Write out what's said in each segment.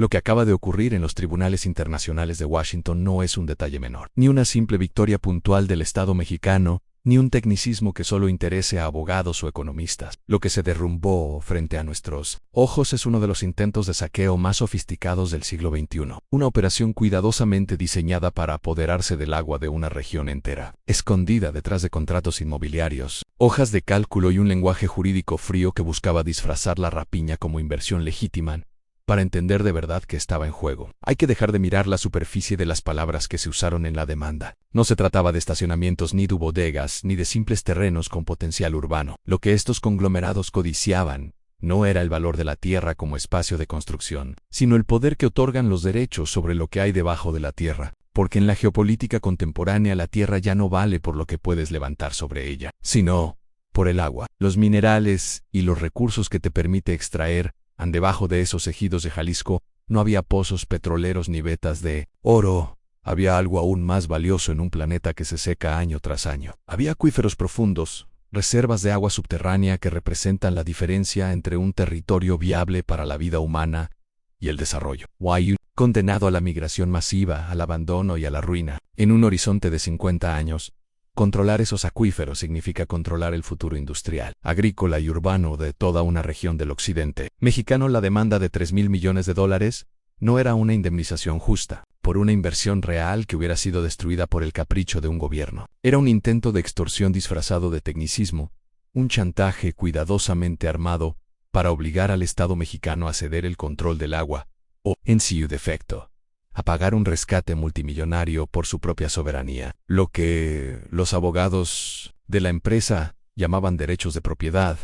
Lo que acaba de ocurrir en los tribunales internacionales de Washington no es un detalle menor, ni una simple victoria puntual del Estado mexicano, ni un tecnicismo que solo interese a abogados o economistas. Lo que se derrumbó frente a nuestros ojos es uno de los intentos de saqueo más sofisticados del siglo XXI. Una operación cuidadosamente diseñada para apoderarse del agua de una región entera, escondida detrás de contratos inmobiliarios, hojas de cálculo y un lenguaje jurídico frío que buscaba disfrazar la rapiña como inversión legítima. Para entender de verdad qué estaba en juego, hay que dejar de mirar la superficie de las palabras que se usaron en la demanda. No se trataba de estacionamientos ni de bodegas, ni de simples terrenos con potencial urbano. Lo que estos conglomerados codiciaban no era el valor de la tierra como espacio de construcción, sino el poder que otorgan los derechos sobre lo que hay debajo de la tierra. Porque en la geopolítica contemporánea la tierra ya no vale por lo que puedes levantar sobre ella, sino por el agua, los minerales y los recursos que te permite extraer. Debajo de esos ejidos de Jalisco no había pozos petroleros ni vetas de oro. Había algo aún más valioso en un planeta que se seca año tras año. Había acuíferos profundos, reservas de agua subterránea que representan la diferencia entre un territorio viable para la vida humana y el desarrollo. Wayuu, condenado a la migración masiva, al abandono y a la ruina, en un horizonte de 50 años, controlar esos acuíferos significa controlar el futuro industrial, agrícola y urbano de toda una región del occidente mexicano. La demanda de $3,000 millones no era una indemnización justa por una inversión real que hubiera sido destruida por el capricho de un gobierno. Era un intento de extorsión disfrazado de tecnicismo, un chantaje cuidadosamente armado para obligar al Estado mexicano a ceder el control del agua, o, en su defecto, a pagar un rescate multimillonario por su propia soberanía, lo que los abogados de la empresa llamaban derechos de propiedad.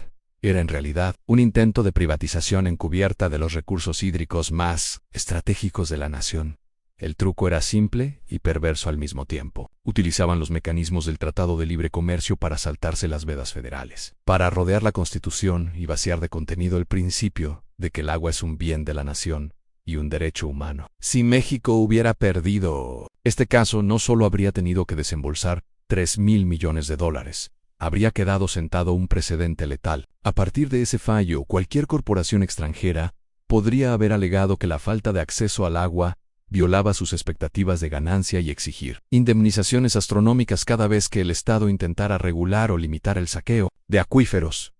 Era en realidad un intento de privatización encubierta de los recursos hídricos más estratégicos de la nación. El truco era simple y perverso al mismo tiempo. Utilizaban los mecanismos del Tratado de Libre Comercio para saltarse las vedas federales, para rodear la Constitución y vaciar de contenido el principio de que el agua es un bien de la nación y un derecho humano. Si México hubiera perdido este caso, no solo habría tenido que desembolsar $3,000 millones, habría quedado sentado un precedente letal. A partir de ese fallo, cualquier corporación extranjera podría haber alegado que la falta de acceso al agua violaba sus expectativas de ganancia y exigir indemnizaciones astronómicas cada vez que el Estado intentara regular o limitar el saqueo de acuíferos.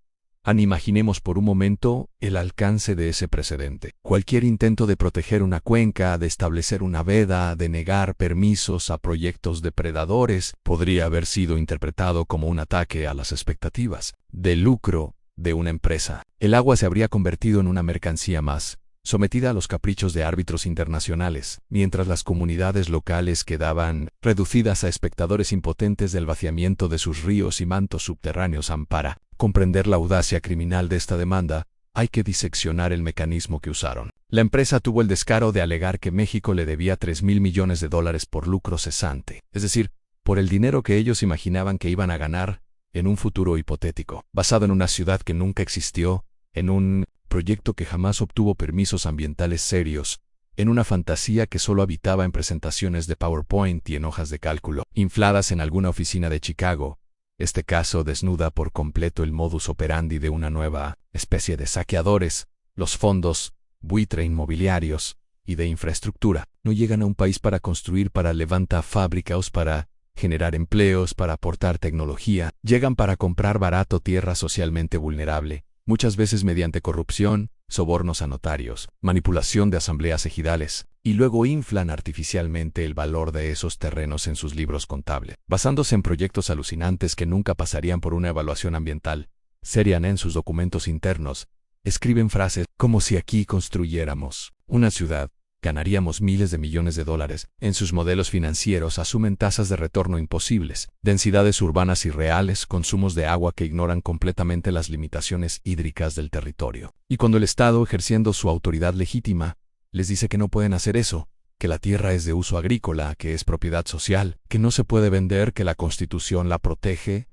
Imaginemos por un momento el alcance de ese precedente. Cualquier intento de proteger una cuenca, de establecer una veda, de negar permisos a proyectos depredadores, podría haber sido interpretado como un ataque a las expectativas de lucro de una empresa. El agua se habría convertido en una mercancía más, sometida a los caprichos de árbitros internacionales, mientras las comunidades locales quedaban reducidas a espectadores impotentes del vaciamiento de sus ríos y mantos subterráneos. Para comprender la audacia criminal de esta demanda, hay que diseccionar el mecanismo que usaron. La empresa tuvo el descaro de alegar que México le debía $3,000 millones por lucro cesante, es decir, por el dinero que ellos imaginaban que iban a ganar en un futuro hipotético, basado en una ciudad que nunca existió, en un proyecto que jamás obtuvo permisos ambientales serios, en una fantasía que solo habitaba en presentaciones de PowerPoint y en hojas de cálculo, infladas en alguna oficina de Chicago. Este caso desnuda por completo el modus operandi de una nueva especie de saqueadores. Los fondos buitre inmobiliarios y de infraestructura no llegan a un país para construir, para levantar fábricas, para generar empleos, para aportar tecnología. Llegan para comprar barato tierra socialmente vulnerable, muchas veces mediante corrupción, sobornos a notarios, manipulación de asambleas ejidales, y luego inflan artificialmente el valor de esos terrenos en sus libros contables, basándose en proyectos alucinantes que nunca pasarían por una evaluación ambiental. Serían en sus documentos internos, escriben frases como si aquí construyéramos una ciudad, ganaríamos miles de millones de dólares. En sus modelos financieros asumen tasas de retorno imposibles, densidades urbanas irreales, consumos de agua que ignoran completamente las limitaciones hídricas del territorio. Y cuando el Estado, ejerciendo su autoridad legítima, les dice que no pueden hacer eso, que la tierra es de uso agrícola, que es propiedad social, que no se puede vender, que la Constitución la protege,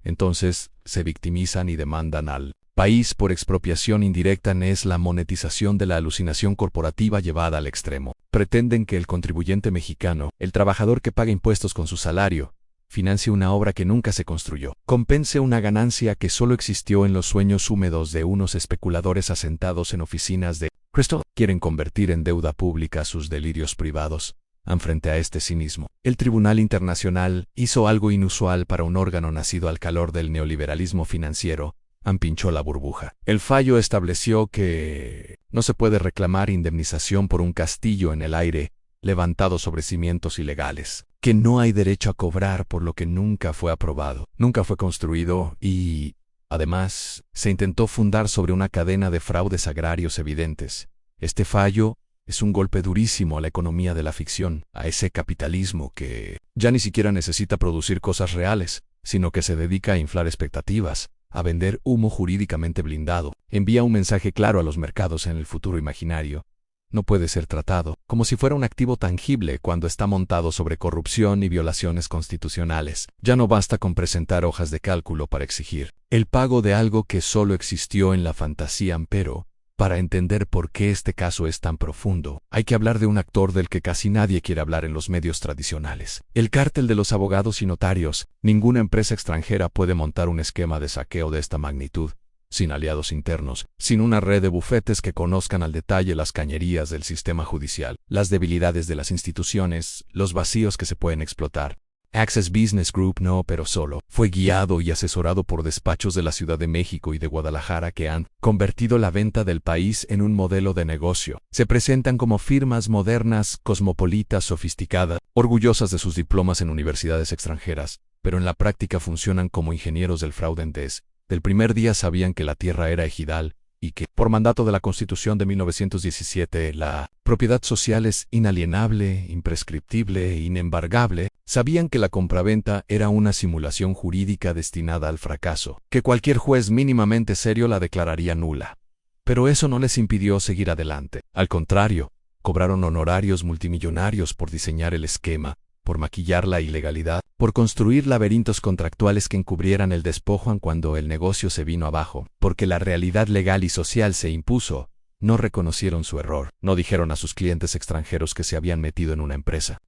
entonces se victimizan y demandan al país por expropiación indirecta. Es la monetización de la alucinación corporativa llevada al extremo. Pretenden que el contribuyente mexicano, el trabajador que paga impuestos con su salario, financie una obra que nunca se construyó, compense una ganancia que solo existió en los sueños húmedos de unos especuladores asentados en oficinas de Crystal quieren convertir en deuda pública sus delirios privados. Frente a este cinismo, el Tribunal Internacional hizo algo inusual para un órgano nacido al calor del neoliberalismo financiero. Pinchó la burbuja. El fallo estableció que no se puede reclamar indemnización por un castillo en el aire levantado sobre cimientos ilegales, que no hay derecho a cobrar por lo que nunca fue aprobado, nunca fue construido y, además, se intentó fundar sobre una cadena de fraudes agrarios evidentes. Este fallo es un golpe durísimo a la economía de la ficción, a ese capitalismo que ya ni siquiera necesita producir cosas reales, sino que se dedica a inflar expectativas, a vender humo jurídicamente blindado. Envía un mensaje claro a los mercados en el futuro imaginario. No puede ser tratado como si fuera un activo tangible cuando está montado sobre corrupción y violaciones constitucionales. Ya no basta con presentar hojas de cálculo para exigir el pago de algo que solo existió en la fantasía, pero para entender por qué este caso es tan profundo, hay que hablar de un actor del que casi nadie quiere hablar en los medios tradicionales. El cártel de los abogados y notarios. Ninguna empresa extranjera puede montar un esquema de saqueo de esta magnitud, sin aliados internos, sin una red de bufetes que conozcan al detalle las cañerías del sistema judicial, las debilidades de las instituciones, los vacíos que se pueden explotar. Access Business Group no operó solo, fue guiado y asesorado por despachos de la Ciudad de México y de Guadalajara que han convertido la venta del país en un modelo de negocio. Se presentan como firmas modernas, cosmopolitas, sofisticadas, orgullosas de sus diplomas en universidades extranjeras, pero en la práctica funcionan como ingenieros del fraude. Del primer día sabían que la tierra era ejidal y que, por mandato de la Constitución de 1917, la propiedad social es inalienable, imprescriptible e inembargable. Sabían que la compraventa era una simulación jurídica destinada al fracaso, que cualquier juez mínimamente serio la declararía nula. Pero eso no les impidió seguir adelante. Al contrario, cobraron honorarios multimillonarios por diseñar el esquema, por maquillar la ilegalidad, por construir laberintos contractuales que encubrieran el despojo cuando el negocio se vino abajo, porque la realidad legal y social se impuso. No reconocieron su error, no dijeron a sus clientes extranjeros que se habían metido en una empresa.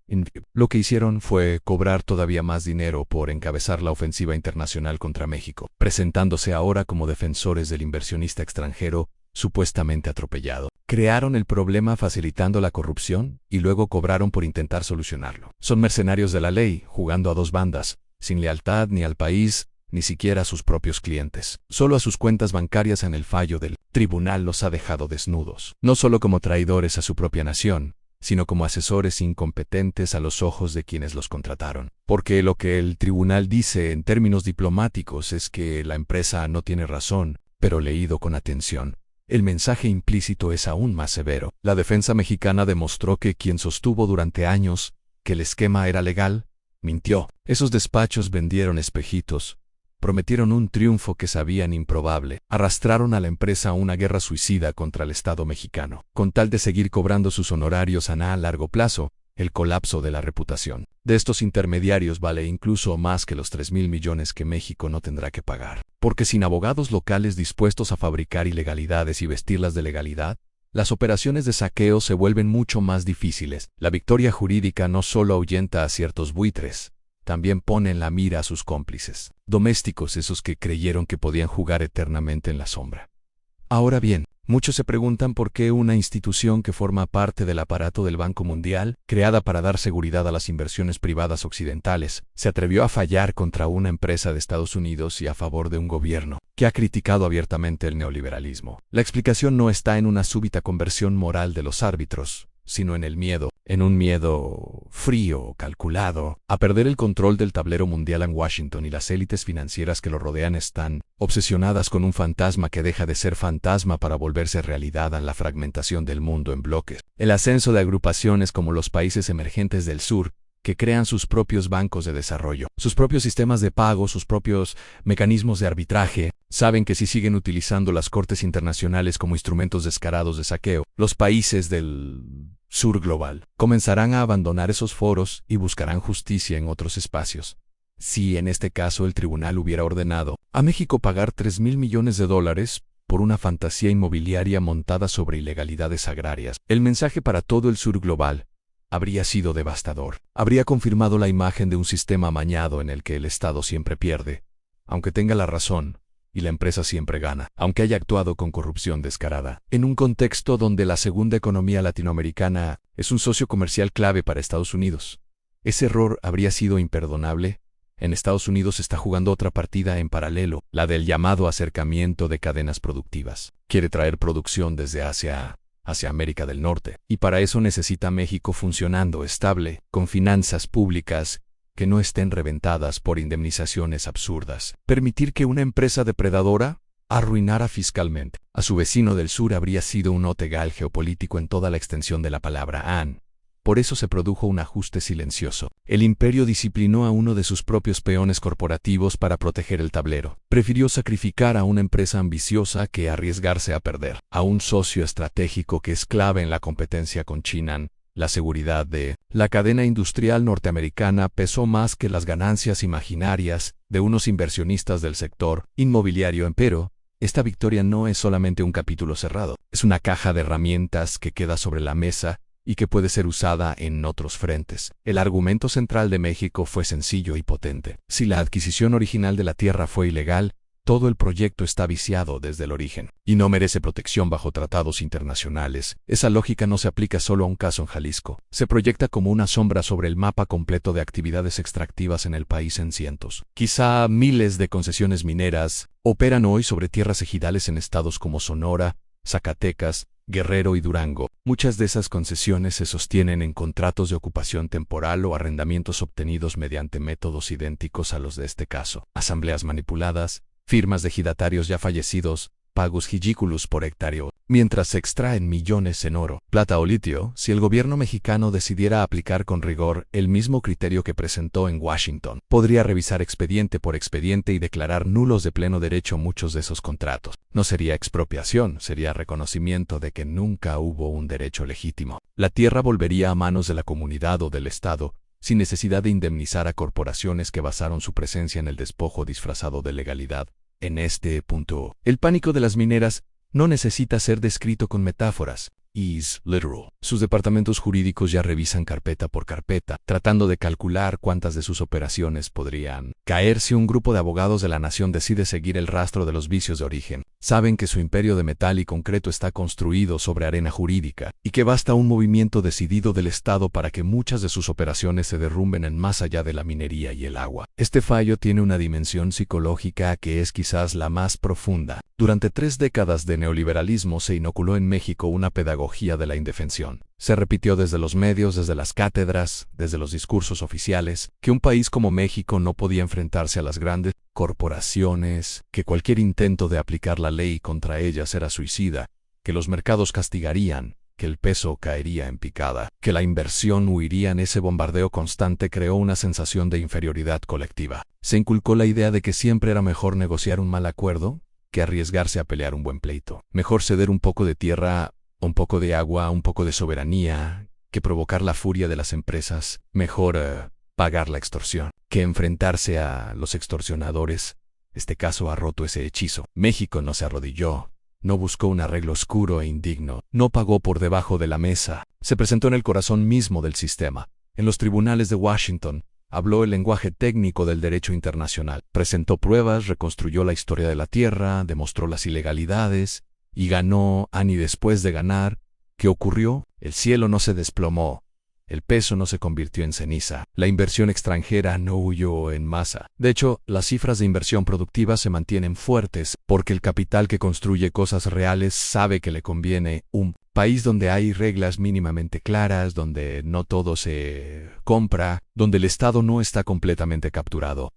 Lo que hicieron fue cobrar todavía más dinero por encabezar la ofensiva internacional contra México, presentándose ahora como defensores del inversionista extranjero, supuestamente atropellado. Crearon el problema facilitando la corrupción y luego cobraron por intentar solucionarlo. Son mercenarios de la ley, jugando a dos bandas, sin lealtad ni al país, ni siquiera a sus propios clientes. Solo a sus cuentas bancarias. En el fallo del tribunal los ha dejado desnudos, no solo como traidores a su propia nación, sino como asesores incompetentes a los ojos de quienes los contrataron. Porque lo que el tribunal dice en términos diplomáticos es que la empresa no tiene razón, pero leído con atención, el mensaje implícito es aún más severo. La defensa mexicana demostró que quien sostuvo durante años que el esquema era legal, mintió. Esos despachos vendieron espejitos, prometieron un triunfo que sabían improbable, arrastraron a la empresa a una guerra suicida contra el Estado mexicano, con tal de seguir cobrando sus honorarios a largo plazo. El colapso de la reputación de estos intermediarios vale incluso más que los 3,000 millones que México no tendrá que pagar. Porque sin abogados locales dispuestos a fabricar ilegalidades y vestirlas de legalidad, las operaciones de saqueo se vuelven mucho más difíciles. La victoria jurídica no solo ahuyenta a ciertos buitres, también pone en la mira a sus cómplices domésticos, esos que creyeron que podían jugar eternamente en la sombra. Ahora bien, muchos se preguntan por qué una institución que forma parte del aparato del Banco Mundial, creada para dar seguridad a las inversiones privadas occidentales, se atrevió a fallar contra una empresa de Estados Unidos y a favor de un gobierno que ha criticado abiertamente el neoliberalismo. La explicación no está en una súbita conversión moral de los árbitros, sino en el miedo, en un miedo frío, calculado, a perder el control del tablero mundial. En Washington y las élites financieras que lo rodean están obsesionadas con un fantasma que deja de ser fantasma para volverse realidad en la fragmentación del mundo en bloques. El ascenso de agrupaciones como los países emergentes del sur, que crean sus propios bancos de desarrollo, sus propios sistemas de pago, sus propios mecanismos de arbitraje, saben que si siguen utilizando las cortes internacionales como instrumentos descarados de saqueo, los países del sur global comenzarán a abandonar esos foros y buscarán justicia en otros espacios. Si en este caso el tribunal hubiera ordenado a México pagar 3,000 millones de dólares por una fantasía inmobiliaria montada sobre ilegalidades agrarias, el mensaje para todo el sur global habría sido devastador. Habría confirmado la imagen de un sistema amañado en el que el Estado siempre pierde, aunque tenga la razón, y la empresa siempre gana, aunque haya actuado con corrupción descarada. En un contexto donde la segunda economía latinoamericana es un socio comercial clave para Estados Unidos, ese error habría sido imperdonable. En Estados Unidos está jugando otra partida en paralelo, la del llamado acercamiento de cadenas productivas. Quiere traer producción desde Asia hacia América del Norte, y para eso necesita México funcionando estable, con finanzas públicas que no estén reventadas por indemnizaciones absurdas. Permitir que una empresa depredadora arruinara fiscalmente a su vecino del sur habría sido un otegal geopolítico en toda la extensión de la palabra AN. Por eso se produjo un ajuste silencioso. El imperio disciplinó a uno de sus propios peones corporativos para proteger el tablero. Prefirió sacrificar a una empresa ambiciosa que arriesgarse a perder a un socio estratégico que es clave en la competencia con China. La seguridad de la cadena industrial norteamericana pesó más que las ganancias imaginarias de unos inversionistas del sector inmobiliario. Empero, esta victoria no es solamente un capítulo cerrado, es una caja de herramientas que queda sobre la mesa y que puede ser usada en otros frentes. El argumento central de México fue sencillo y potente. Si la adquisición original de la tierra fue ilegal, todo el proyecto está viciado desde el origen y no merece protección bajo tratados internacionales. Esa lógica no se aplica solo a un caso en Jalisco. Se proyecta como una sombra sobre el mapa completo de actividades extractivas en el país en cientos. Quizá miles de concesiones mineras operan hoy sobre tierras ejidales en estados como Sonora, Zacatecas, Guerrero y Durango. Muchas de esas concesiones se sostienen en contratos de ocupación temporal o arrendamientos obtenidos mediante métodos idénticos a los de este caso. Asambleas manipuladas, firmas de ejidatarios ya fallecidos, pagos ridículos por hectárea, mientras se extraen millones en oro, plata o litio. Si el gobierno mexicano decidiera aplicar con rigor el mismo criterio que presentó en Washington, podría revisar expediente por expediente y declarar nulos de pleno derecho muchos de esos contratos. No sería expropiación, sería reconocimiento de que nunca hubo un derecho legítimo. La tierra volvería a manos de la comunidad o del Estado, sin necesidad de indemnizar a corporaciones que basaron su presencia en el despojo disfrazado de legalidad. En este punto, el pánico de las mineras no necesita ser descrito con metáforas. Is literal. Sus departamentos jurídicos ya revisan carpeta por carpeta, tratando de calcular cuántas de sus operaciones podrían caer si un grupo de abogados de la nación decide seguir el rastro de los vicios de origen. Saben que su imperio de metal y concreto está construido sobre arena jurídica, y que basta un movimiento decidido del Estado para que muchas de sus operaciones se derrumben en más allá de la minería y el agua. Este fallo tiene una dimensión psicológica que es quizás la más profunda. Durante 3 décadas de neoliberalismo se inoculó en México una pedagogía de la indefensión. Se repitió desde los medios, desde las cátedras, desde los discursos oficiales, que un país como México no podía enfrentarse a las grandes corporaciones, que cualquier intento de aplicar la ley contra ellas era suicida, que los mercados castigarían, que el peso caería en picada, que la inversión huiría. En ese bombardeo constante creó una sensación de inferioridad colectiva. Se inculcó la idea de que siempre era mejor negociar un mal acuerdo que arriesgarse a pelear un buen pleito. Mejor ceder un poco de tierra, un poco de agua, un poco de soberanía, que provocar la furia de las empresas. Mejor pagar la extorsión que enfrentarse a los extorsionadores. Este caso ha roto ese hechizo. México no se arrodilló, no buscó un arreglo oscuro e indigno, no pagó por debajo de la mesa. Se presentó en el corazón mismo del sistema, en los tribunales de Washington. Habló el lenguaje técnico del derecho internacional, presentó pruebas, reconstruyó la historia de la tierra, demostró las ilegalidades, y ganó. Y después de ganar, ¿qué ocurrió? El cielo no se desplomó, el peso no se convirtió en ceniza, la inversión extranjera no huyó en masa. De hecho, las cifras de inversión productiva se mantienen fuertes, porque el capital que construye cosas reales sabe que le conviene un país donde hay reglas mínimamente claras, donde no todo se compra, donde el Estado no está completamente capturado.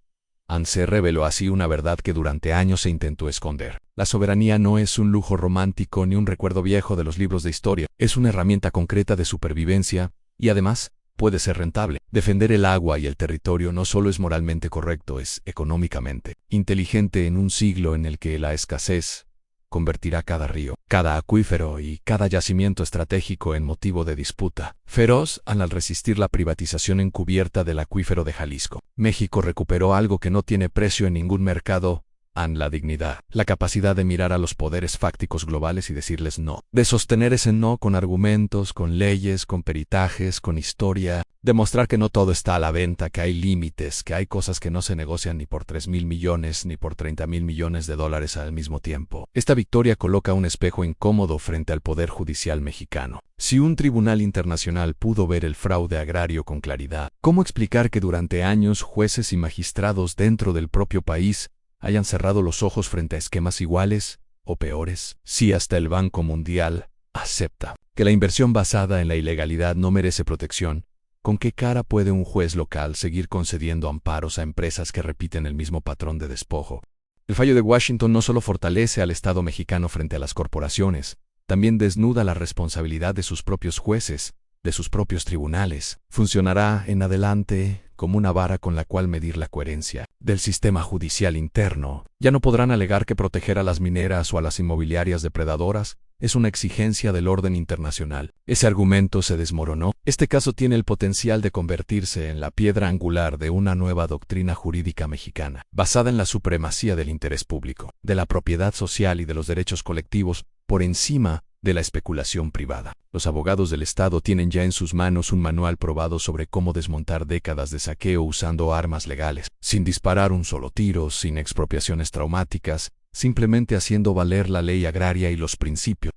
Se reveló así una verdad que durante años se intentó esconder. La soberanía no es un lujo romántico ni un recuerdo viejo de los libros de historia, es una herramienta concreta de supervivencia, y además, puede ser rentable. Defender el agua y el territorio no solo es moralmente correcto, es económicamente inteligente en un siglo en el que la escasez convertirá cada río, cada acuífero y cada yacimiento estratégico en motivo de disputa feroz. Al resistir la privatización encubierta del acuífero de Jalisco, México recuperó algo que no tiene precio en ningún mercado: La dignidad, la capacidad de mirar a los poderes fácticos globales y decirles no, de sostener ese no con argumentos, con leyes, con peritajes, con historia, demostrar que no todo está a la venta, que hay límites, que hay cosas que no se negocian ni por 3.000 millones ni por 30.000 millones de dólares al mismo tiempo. Esta victoria coloca un espejo incómodo frente al Poder Judicial mexicano. Si un tribunal internacional pudo ver el fraude agrario con claridad, ¿cómo explicar que durante años jueces y magistrados dentro del propio país hayan cerrado los ojos frente a esquemas iguales o peores? Si hasta el Banco Mundial acepta que la inversión basada en la ilegalidad no merece protección, ¿con qué cara puede un juez local seguir concediendo amparos a empresas que repiten el mismo patrón de despojo? El fallo de Washington no solo fortalece al Estado mexicano frente a las corporaciones, también desnuda la responsabilidad de sus propios jueces, de sus propios tribunales. Funcionará en adelante como una vara con la cual medir la coherencia del sistema judicial interno. Ya no podrán alegar que proteger a las mineras o a las inmobiliarias depredadoras es una exigencia del orden internacional. Ese argumento se desmoronó. Este caso tiene el potencial de convertirse en la piedra angular de una nueva doctrina jurídica mexicana, basada en la supremacía del interés público, de la propiedad social y de los derechos colectivos, por encima de la especulación privada. Los abogados del Estado tienen ya en sus manos un manual probado sobre cómo desmontar décadas de saqueo usando armas legales, sin disparar un solo tiro, sin expropiaciones traumáticas, simplemente haciendo valer la ley agraria y los principios.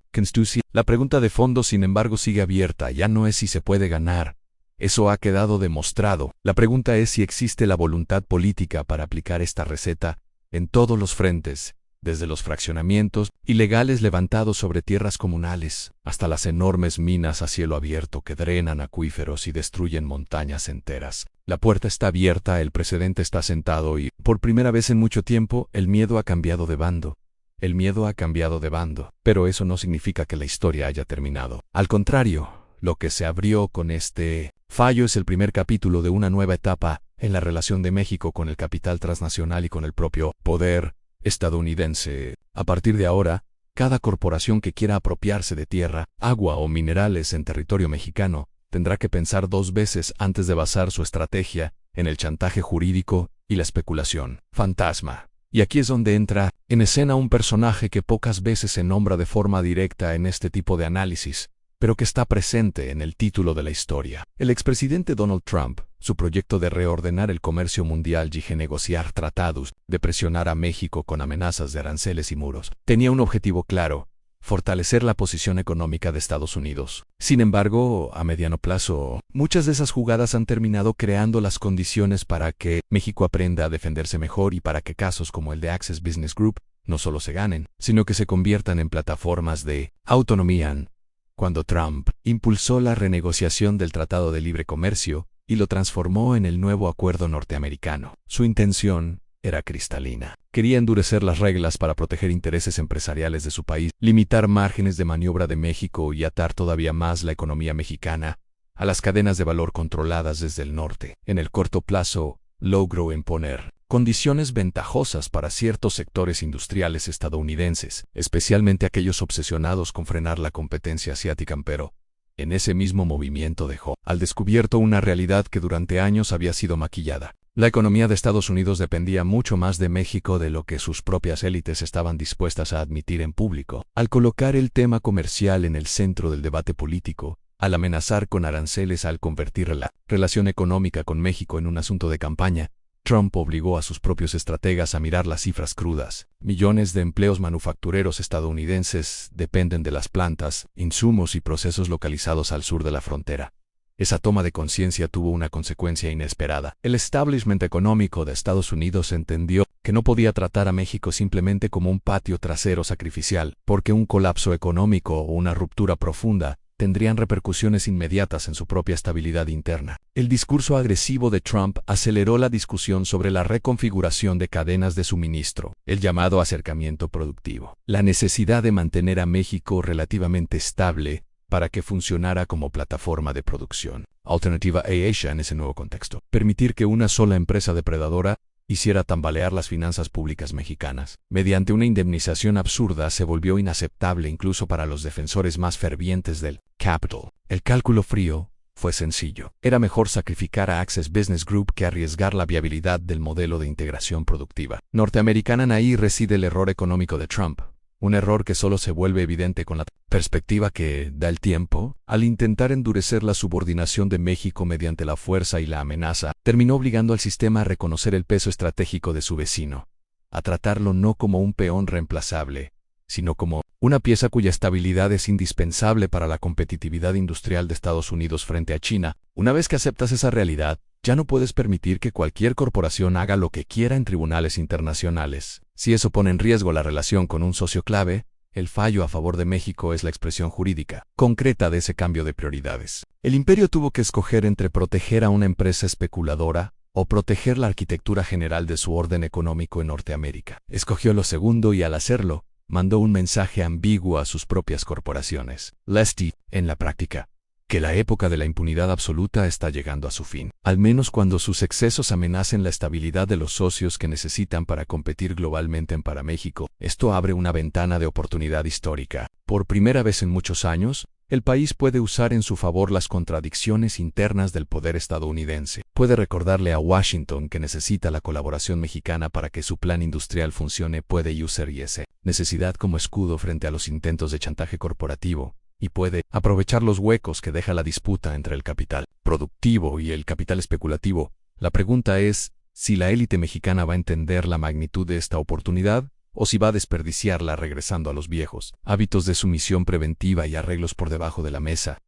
La pregunta de fondo, sin embargo, sigue abierta. Ya no es si se puede ganar. Eso ha quedado demostrado. La pregunta es si existe la voluntad política para aplicar esta receta en todos los frentes, desde los fraccionamientos ilegales levantados sobre tierras comunales, hasta las enormes minas a cielo abierto que drenan acuíferos y destruyen montañas enteras. La puerta está abierta, el precedente está sentado y, por primera vez en mucho tiempo, el miedo ha cambiado de bando. El miedo ha cambiado de bando, pero eso no significa que la historia haya terminado. Al contrario, lo que se abrió con este fallo es el primer capítulo de una nueva etapa en la relación de México con el capital transnacional y con el propio poder estadounidense. A partir de ahora, cada corporación que quiera apropiarse de tierra, agua o minerales en territorio mexicano tendrá que pensar dos veces antes de basar su estrategia en el chantaje jurídico y la especulación fantasma. Y aquí es donde entra en escena un personaje que pocas veces se nombra de forma directa en este tipo de análisis, pero que está presente en el título de la historia. El expresidente Donald Trump, su proyecto de reordenar el comercio mundial y renegociar tratados, de presionar a México con amenazas de aranceles y muros, tenía un objetivo claro: fortalecer la posición económica de Estados Unidos. Sin embargo, a mediano plazo, muchas de esas jugadas han terminado creando las condiciones para que México aprenda a defenderse mejor y para que casos como el de Access Business Group no solo se ganen, sino que se conviertan en plataformas de autonomía. Cuando Trump impulsó la renegociación del Tratado de Libre Comercio y lo transformó en el nuevo acuerdo norteamericano, su intención era cristalina. Quería endurecer las reglas para proteger intereses empresariales de su país, limitar márgenes de maniobra de México y atar todavía más la economía mexicana a las cadenas de valor controladas desde el norte. En el corto plazo, logró imponer condiciones ventajosas para ciertos sectores industriales estadounidenses, especialmente aquellos obsesionados con frenar la competencia asiática, pero en ese mismo movimiento dejó al descubierto una realidad que durante años había sido maquillada. La economía de Estados Unidos dependía mucho más de México de lo que sus propias élites estaban dispuestas a admitir en público. Al colocar el tema comercial en el centro del debate político, al amenazar con aranceles, al convertir la relación económica con México en un asunto de campaña, Trump obligó a sus propios estrategas a mirar las cifras crudas. Millones de empleos manufactureros estadounidenses dependen de las plantas, insumos y procesos localizados al sur de la frontera. Esa toma de conciencia tuvo una consecuencia inesperada. El establishment económico de Estados Unidos entendió que no podía tratar a México simplemente como un patio trasero sacrificial, porque un colapso económico o una ruptura profunda tendrían repercusiones inmediatas en su propia estabilidad interna. El discurso agresivo de Trump aceleró la discusión sobre la reconfiguración de cadenas de suministro, el llamado acercamiento productivo, la necesidad de mantener a México relativamente estable para que funcionara como plataforma de producción. Alternativa a Asia en ese nuevo contexto. Permitir que una sola empresa depredadora hiciera tambalear las finanzas públicas mexicanas. Mediante una indemnización absurda se volvió inaceptable incluso para los defensores más fervientes del capital. El cálculo frío fue sencillo. Era mejor sacrificar a Access Business Group que arriesgar la viabilidad del modelo de integración productiva norteamericana. Ahí reside el error económico de Trump. Un error que solo se vuelve evidente con la perspectiva que da el tiempo. Al intentar endurecer la subordinación de México mediante la fuerza y la amenaza, terminó obligando al sistema a reconocer el peso estratégico de su vecino, a tratarlo no como un peón reemplazable, sino como una pieza cuya estabilidad es indispensable para la competitividad industrial de Estados Unidos frente a China. Una vez que aceptas esa realidad, ya no puedes permitir que cualquier corporación haga lo que quiera en tribunales internacionales. Si eso pone en riesgo la relación con un socio clave, el fallo a favor de México es la expresión jurídica concreta de ese cambio de prioridades. El imperio tuvo que escoger entre proteger a una empresa especuladora o proteger la arquitectura general de su orden económico en Norteamérica. Escogió lo segundo y al hacerlo, mandó un mensaje ambiguo a sus propias corporaciones. Lesti, en la práctica, que la época de la impunidad absoluta está llegando a su fin, al menos cuando sus excesos amenacen la estabilidad de los socios que necesitan para competir globalmente para México. Esto abre una ventana de oportunidad histórica. Por primera vez en muchos años, el país puede usar en su favor las contradicciones internas del poder estadounidense. Puede recordarle a Washington que necesita la colaboración mexicana para que su plan industrial funcione. Puede usar esa necesidad como escudo frente a los intentos de chantaje corporativo, y puede aprovechar los huecos que deja la disputa entre el capital productivo y el capital especulativo. La pregunta es si la élite mexicana va a entender la magnitud de esta oportunidad o si va a desperdiciarla regresando a los viejos hábitos de sumisión preventiva y arreglos por debajo de la mesa.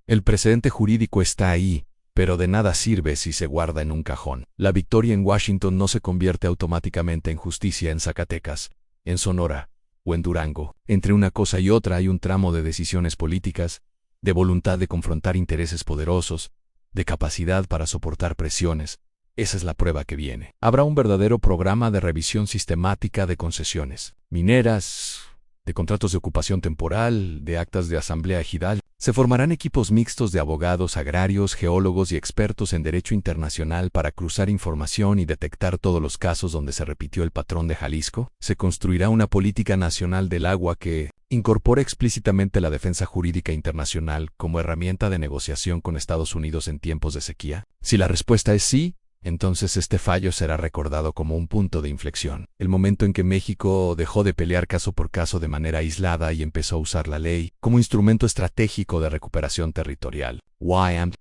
El precedente jurídico está ahí, pero de nada sirve si se guarda en un cajón. La victoria en Washington no se convierte automáticamente en justicia en Zacatecas, en Sonora o en Durango. Entre una cosa y otra hay un tramo de decisiones políticas, de voluntad de confrontar intereses poderosos, de capacidad para soportar presiones. Esa es la prueba que viene. Habrá un verdadero programa de revisión sistemática de concesiones mineras, de contratos de ocupación temporal, de actas de asamblea ejidal. Se formarán equipos mixtos de abogados agrarios, geólogos y expertos en derecho internacional para cruzar información y detectar todos los casos donde se repitió el patrón de Jalisco. Se construirá una política nacional del agua que incorpore explícitamente la defensa jurídica internacional como herramienta de negociación con Estados Unidos en tiempos de sequía. Si la respuesta es sí, entonces este fallo será recordado como un punto de inflexión. El momento en que México dejó de pelear caso por caso de manera aislada y empezó a usar la ley como instrumento estratégico de recuperación territorial.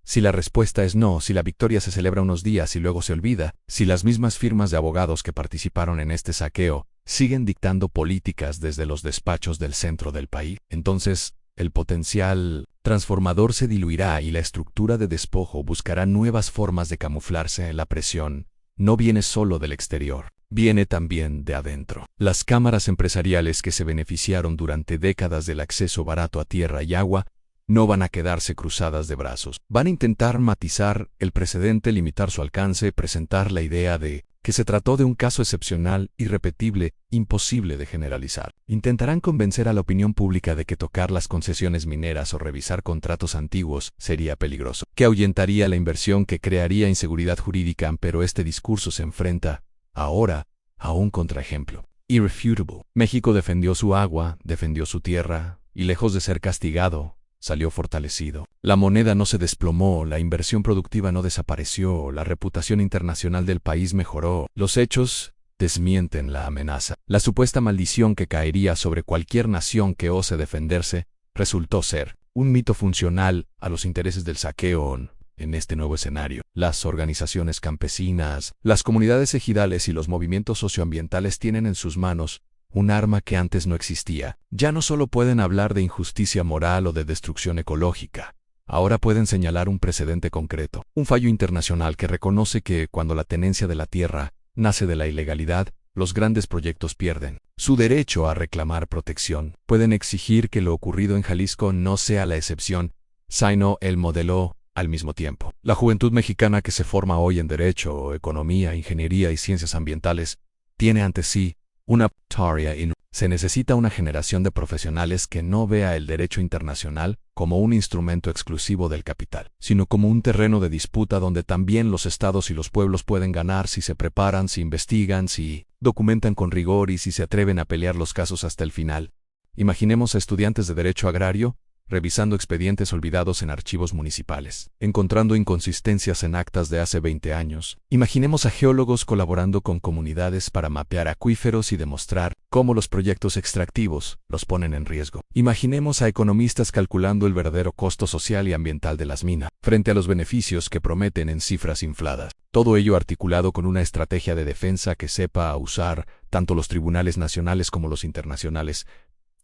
Si la respuesta es no, si la victoria se celebra unos días y luego se olvida, si las mismas firmas de abogados que participaron en este saqueo siguen dictando políticas desde los despachos del centro del país, entonces el potencial transformador se diluirá y la estructura de despojo buscará nuevas formas de camuflarse. La presión no viene solo del exterior, viene también de adentro. Las cámaras empresariales que se beneficiaron durante décadas del acceso barato a tierra y agua no van a quedarse cruzadas de brazos. Van a intentar matizar el precedente, limitar su alcance, presentar la idea de que se trató de un caso excepcional, irrepetible, imposible de generalizar. Intentarán convencer a la opinión pública de que tocar las concesiones mineras o revisar contratos antiguos sería peligroso, que ahuyentaría la inversión, que crearía inseguridad jurídica, pero este discurso se enfrenta, ahora, a un contraejemplo. Irrefutable. México defendió su agua, defendió su tierra, y lejos de ser castigado, salió fortalecido. La moneda no se desplomó, la inversión productiva no desapareció, la reputación internacional del país mejoró. Los hechos desmienten la amenaza. La supuesta maldición que caería sobre cualquier nación que ose defenderse resultó ser un mito funcional a los intereses del saqueo. En este nuevo escenario, las organizaciones campesinas, las comunidades ejidales y los movimientos socioambientales tienen en sus manos un arma que antes no existía. Ya no solo pueden hablar de injusticia moral o de destrucción ecológica, ahora pueden señalar un precedente concreto, un fallo internacional que reconoce que cuando la tenencia de la tierra nace de la ilegalidad, los grandes proyectos pierden su derecho a reclamar protección. Pueden exigir que lo ocurrido en Jalisco no sea la excepción, sino el modelo al mismo tiempo. La juventud mexicana que se forma hoy en derecho, economía, ingeniería y ciencias ambientales tiene ante sí una tarea. Se necesita una generación de profesionales que no vea el derecho internacional como un instrumento exclusivo del capital, sino como un terreno de disputa donde también los estados y los pueblos pueden ganar si se preparan, si investigan, si documentan con rigor y si se atreven a pelear los casos hasta el final. Imaginemos a estudiantes de derecho agrario revisando expedientes olvidados en archivos municipales, encontrando inconsistencias en actas de hace 20 años. Imaginemos a geólogos colaborando con comunidades para mapear acuíferos y demostrar cómo los proyectos extractivos los ponen en riesgo. Imaginemos a economistas calculando el verdadero costo social y ambiental de las minas, frente a los beneficios que prometen en cifras infladas. Todo ello articulado con una estrategia de defensa que sepa usar tanto los tribunales nacionales como los internacionales.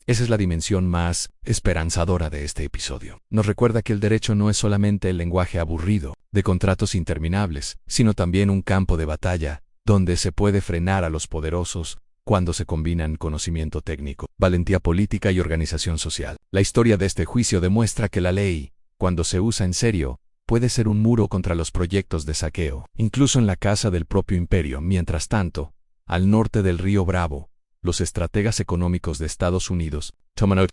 Esa es la dimensión más esperanzadora de este episodio. Nos recuerda que el derecho no es solamente el lenguaje aburrido de contratos interminables, sino también un campo de batalla donde se puede frenar a los poderosos cuando se combinan conocimiento técnico, valentía política y organización social. La historia de este juicio demuestra que la ley, cuando se usa en serio, puede ser un muro contra los proyectos de saqueo, incluso en la casa del propio imperio. Mientras tanto, al norte del río Bravo, los estrategas económicos de Estados Unidos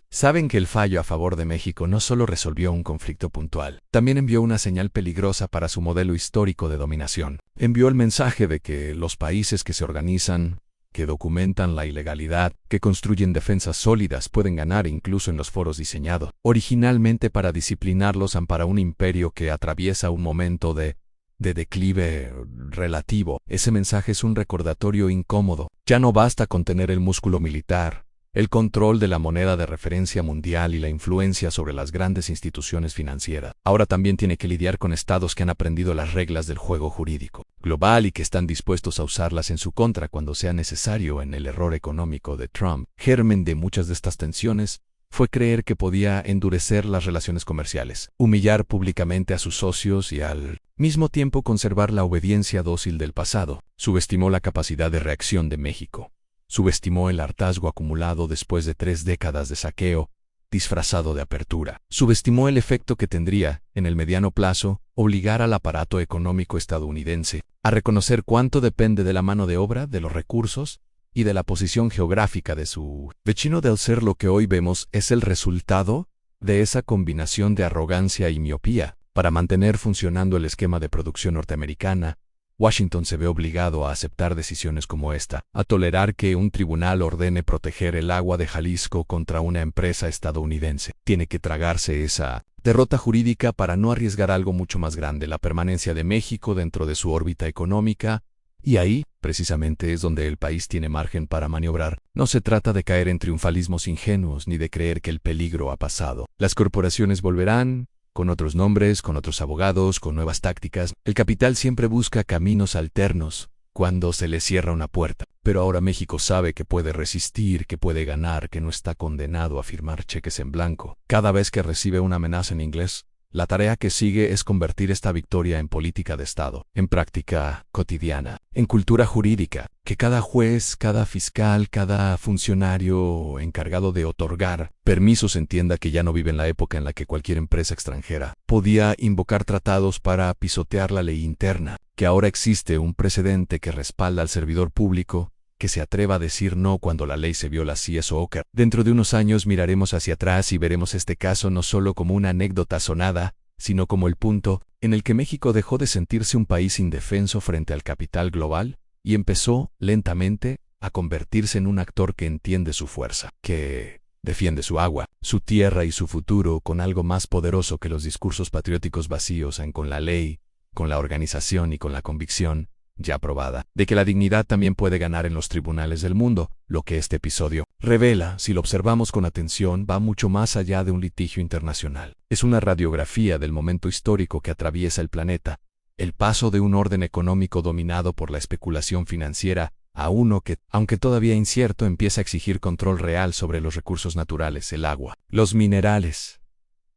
saben que el fallo a favor de México no solo resolvió un conflicto puntual, también envió una señal peligrosa para su modelo histórico de dominación. Envió el mensaje de que los países que se organizan, que documentan la ilegalidad, que construyen defensas sólidas, pueden ganar incluso en los foros diseñados originalmente para disciplinarlos para un imperio que atraviesa un momento de declive relativo. Ese mensaje es un recordatorio incómodo. Ya no basta con tener el músculo militar, el control de la moneda de referencia mundial y la influencia sobre las grandes instituciones financieras. Ahora también tiene que lidiar con estados que han aprendido las reglas del juego jurídico global y que están dispuestos a usarlas en su contra cuando sea necesario. En el error económico de Trump, germen de muchas de estas tensiones, fue creer que podía endurecer las relaciones comerciales, humillar públicamente a sus socios y al mismo tiempo conservar la obediencia dócil del pasado. Subestimó la capacidad de reacción de México. Subestimó el hartazgo acumulado después de 3 décadas de saqueo, disfrazado de apertura. Subestimó el efecto que tendría, en el mediano plazo, obligar al aparato económico estadounidense a reconocer cuánto depende de la mano de obra, de los recursos, y de la posición geográfica de su vecino. Del ser lo que hoy vemos es el resultado de esa combinación de arrogancia y miopía. Para mantener funcionando el esquema de producción norteamericana, Washington se ve obligado a aceptar decisiones como esta, a tolerar que un tribunal ordene proteger el agua de Jalisco contra una empresa estadounidense. Tiene que tragarse esa derrota jurídica para no arriesgar algo mucho más grande, la permanencia de México dentro de su órbita económica. Y ahí, precisamente, es donde el país tiene margen para maniobrar. No se trata de caer en triunfalismos ingenuos ni de creer que el peligro ha pasado. Las corporaciones volverán, con otros nombres, con otros abogados, con nuevas tácticas. El capital siempre busca caminos alternos cuando se le cierra una puerta. Pero ahora México sabe que puede resistir, que puede ganar, que no está condenado a firmar cheques en blanco. Cada vez que recibe una amenaza en inglés, la tarea que sigue es convertir esta victoria en política de Estado, en práctica cotidiana, en cultura jurídica, que cada juez, cada fiscal, cada funcionario encargado de otorgar permisos entienda que ya no vive en la época en la que cualquier empresa extranjera podía invocar tratados para pisotear la ley interna, que ahora existe un precedente que respalda al servidor público, que se atreva a decir no cuando la ley se viola. Así es Oker. Dentro de unos años miraremos hacia atrás y veremos este caso no solo como una anécdota sonada, sino como el punto en el que México dejó de sentirse un país indefenso frente al capital global y empezó, lentamente, a convertirse en un actor que entiende su fuerza, que defiende su agua, su tierra y su futuro con algo más poderoso que los discursos patrióticos vacíos, con la ley, con la organización y con la convicción ya probada, de que la dignidad también puede ganar en los tribunales del mundo. Lo que este episodio revela, si lo observamos con atención, va mucho más allá de un litigio internacional. Es una radiografía del momento histórico que atraviesa el planeta, el paso de un orden económico dominado por la especulación financiera a uno que, aunque todavía incierto, empieza a exigir control real sobre los recursos naturales, el agua, los minerales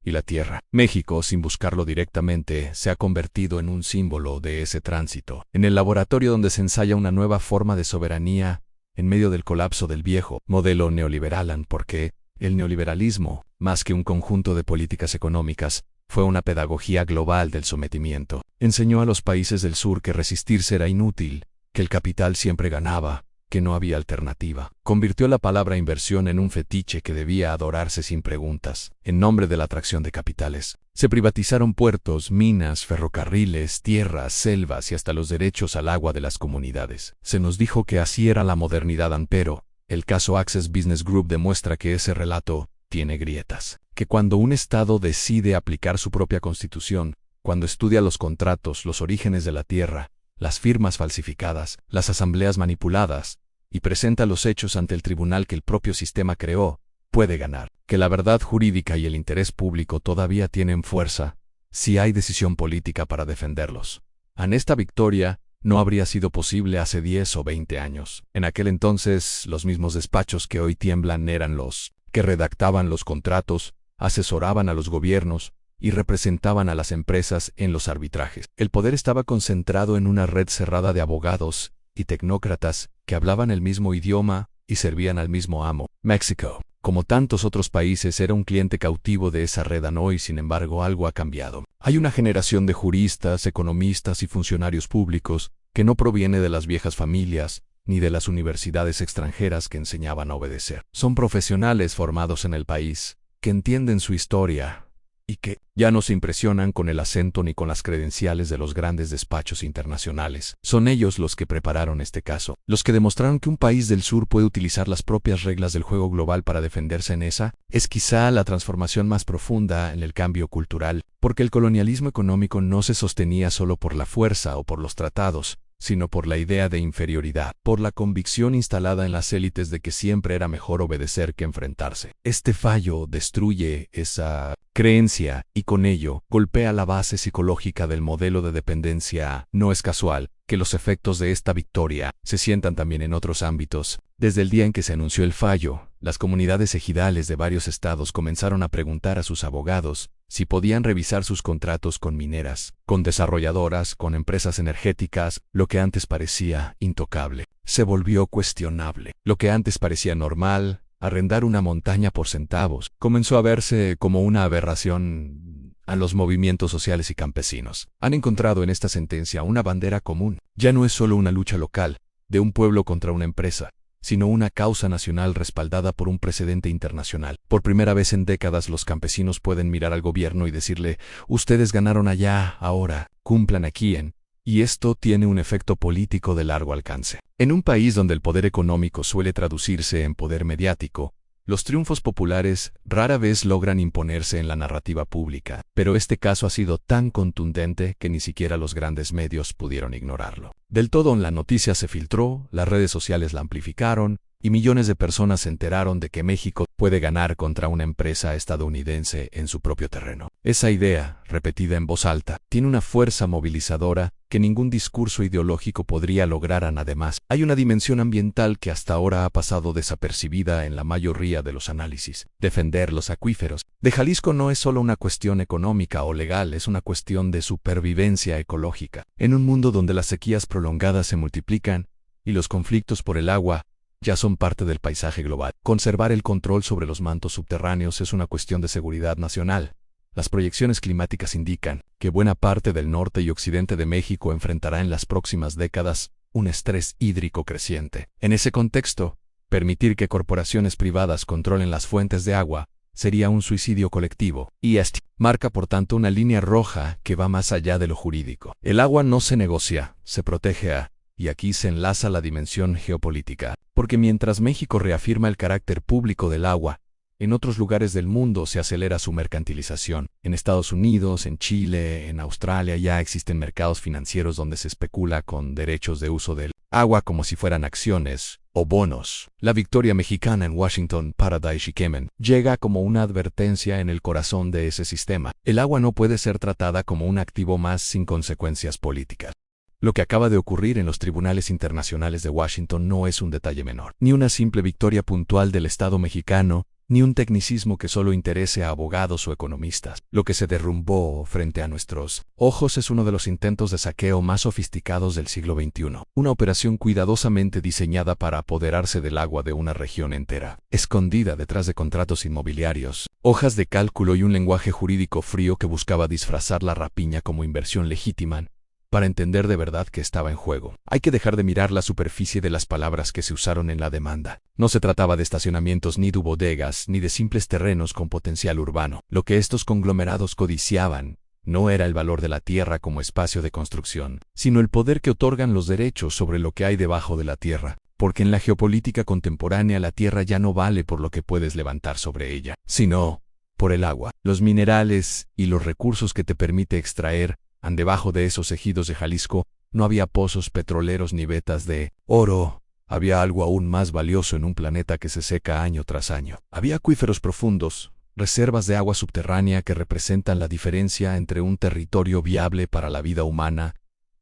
y la tierra. México, sin buscarlo directamente, se ha convertido en un símbolo de ese tránsito, en el laboratorio donde se ensaya una nueva forma de soberanía en medio del colapso del viejo modelo neoliberal, porque el neoliberalismo, más que un conjunto de políticas económicas, fue una pedagogía global del sometimiento. Enseñó a los países del sur que resistirse era inútil, que el capital siempre ganaba, que no había alternativa. Convirtió la palabra inversión en un fetiche que debía adorarse sin preguntas, en nombre de la atracción de capitales. Se privatizaron puertos, minas, ferrocarriles, tierras, selvas y hasta los derechos al agua de las comunidades. Se nos dijo que así era la modernidad, pero el caso Access Business Group demuestra que ese relato tiene grietas. Que cuando un Estado decide aplicar su propia constitución, cuando estudia los contratos, los orígenes de la tierra, las firmas falsificadas, las asambleas manipuladas, y presenta los hechos ante el tribunal que el propio sistema creó, puede ganar. Que la verdad jurídica y el interés público todavía tienen fuerza, si hay decisión política para defenderlos. Esta victoria no habría sido posible hace 10 o 20 años. En aquel entonces, los mismos despachos que hoy tiemblan eran los que redactaban los contratos, asesoraban a los gobiernos y representaban a las empresas en los arbitrajes. El poder estaba concentrado en una red cerrada de abogados y tecnócratas que hablaban el mismo idioma y servían al mismo amo. México, como tantos otros países, era un cliente cautivo de esa red hoy. Sin embargo, algo ha cambiado. Hay una generación de juristas, economistas y funcionarios públicos que no proviene de las viejas familias ni de las universidades extranjeras que enseñaban a obedecer. Son profesionales formados en el país, que entienden su historia y que ya no se impresionan con el acento ni con las credenciales de los grandes despachos internacionales. Son ellos los que prepararon este caso, los que demostraron que un país del sur puede utilizar las propias reglas del juego global para defenderse en esa. Es quizá la transformación más profunda en el cambio cultural, porque el colonialismo económico no se sostenía solo por la fuerza o por los tratados, sino por la idea de inferioridad, por la convicción instalada en las élites de que siempre era mejor obedecer que enfrentarse. Este fallo destruye esa creencia y con ello golpea la base psicológica del modelo de dependencia. No es casual que los efectos de esta victoria se sientan también en otros ámbitos. Desde el día en que se anunció el fallo, las comunidades ejidales de varios estados comenzaron a preguntar a sus abogados si podían revisar sus contratos con mineras, con desarrolladoras, con empresas energéticas. Lo que antes parecía intocable se volvió cuestionable. Lo que antes parecía normal, arrendar una montaña por centavos, comenzó a verse como una aberración a los movimientos sociales y campesinos. Han encontrado en esta sentencia una bandera común. Ya no es solo una lucha local, de un pueblo contra una empresa, sino una causa nacional respaldada por un precedente internacional. Por primera vez en décadas los campesinos pueden mirar al gobierno y decirle: ustedes ganaron allá, ahora, cumplan aquí y esto tiene un efecto político de largo alcance. En un país donde el poder económico suele traducirse en poder mediático, los triunfos populares rara vez logran imponerse en la narrativa pública, pero este caso ha sido tan contundente que ni siquiera los grandes medios pudieron ignorarlo. Del todo, la noticia se filtró, las redes sociales la amplificaron, y millones de personas se enteraron de que México puede ganar contra una empresa estadounidense en su propio terreno. Esa idea, repetida en voz alta, tiene una fuerza movilizadora que ningún discurso ideológico podría lograr. Además, hay una dimensión ambiental que hasta ahora ha pasado desapercibida en la mayoría de los análisis. Defender los acuíferos de Jalisco no es solo una cuestión económica o legal, es una cuestión de supervivencia ecológica. En un mundo donde las sequías prolongadas se multiplican y los conflictos por el agua ya son parte del paisaje global, conservar el control sobre los mantos subterráneos es una cuestión de seguridad nacional. Las proyecciones climáticas indican que buena parte del norte y occidente de México enfrentará en las próximas décadas un estrés hídrico creciente. En ese contexto, permitir que corporaciones privadas controlen las fuentes de agua sería un suicidio colectivo, y este marca por tanto una línea roja que va más allá de lo jurídico. El agua no se negocia, se protege y aquí se enlaza la dimensión geopolítica, porque mientras México reafirma el carácter público del agua, en otros lugares del mundo se acelera su mercantilización. En Estados Unidos, en Chile, en Australia ya existen mercados financieros donde se especula con derechos de uso del agua como si fueran acciones o bonos. La victoria mexicana en Washington, Paradise y Kemen llega como una advertencia en el corazón de ese sistema. El agua no puede ser tratada como un activo más sin consecuencias políticas. Lo que acaba de ocurrir en los tribunales internacionales de Washington no es un detalle menor, ni una simple victoria puntual del Estado mexicano, ni un tecnicismo que solo interese a abogados o economistas. Lo que se derrumbó frente a nuestros ojos es uno de los intentos de saqueo más sofisticados del siglo XXI, una operación cuidadosamente diseñada para apoderarse del agua de una región entera, escondida detrás de contratos inmobiliarios, hojas de cálculo y un lenguaje jurídico frío que buscaba disfrazar la rapiña como inversión legítima. Para entender de verdad qué estaba en juego, hay que dejar de mirar la superficie de las palabras que se usaron en la demanda. No se trataba de estacionamientos ni de bodegas, ni de simples terrenos con potencial urbano. Lo que estos conglomerados codiciaban no era el valor de la tierra como espacio de construcción, sino el poder que otorgan los derechos sobre lo que hay debajo de la tierra. porque en la geopolítica contemporánea la tierra ya no vale por lo que puedes levantar sobre ella, sino por el agua, los minerales y los recursos que te permite extraer. Debajo de esos ejidos de Jalisco no había pozos petroleros ni vetas de oro. Había algo aún más valioso en un planeta que se seca año tras año. Había acuíferos profundos, reservas de agua subterránea que representan la diferencia entre un territorio viable para la vida humana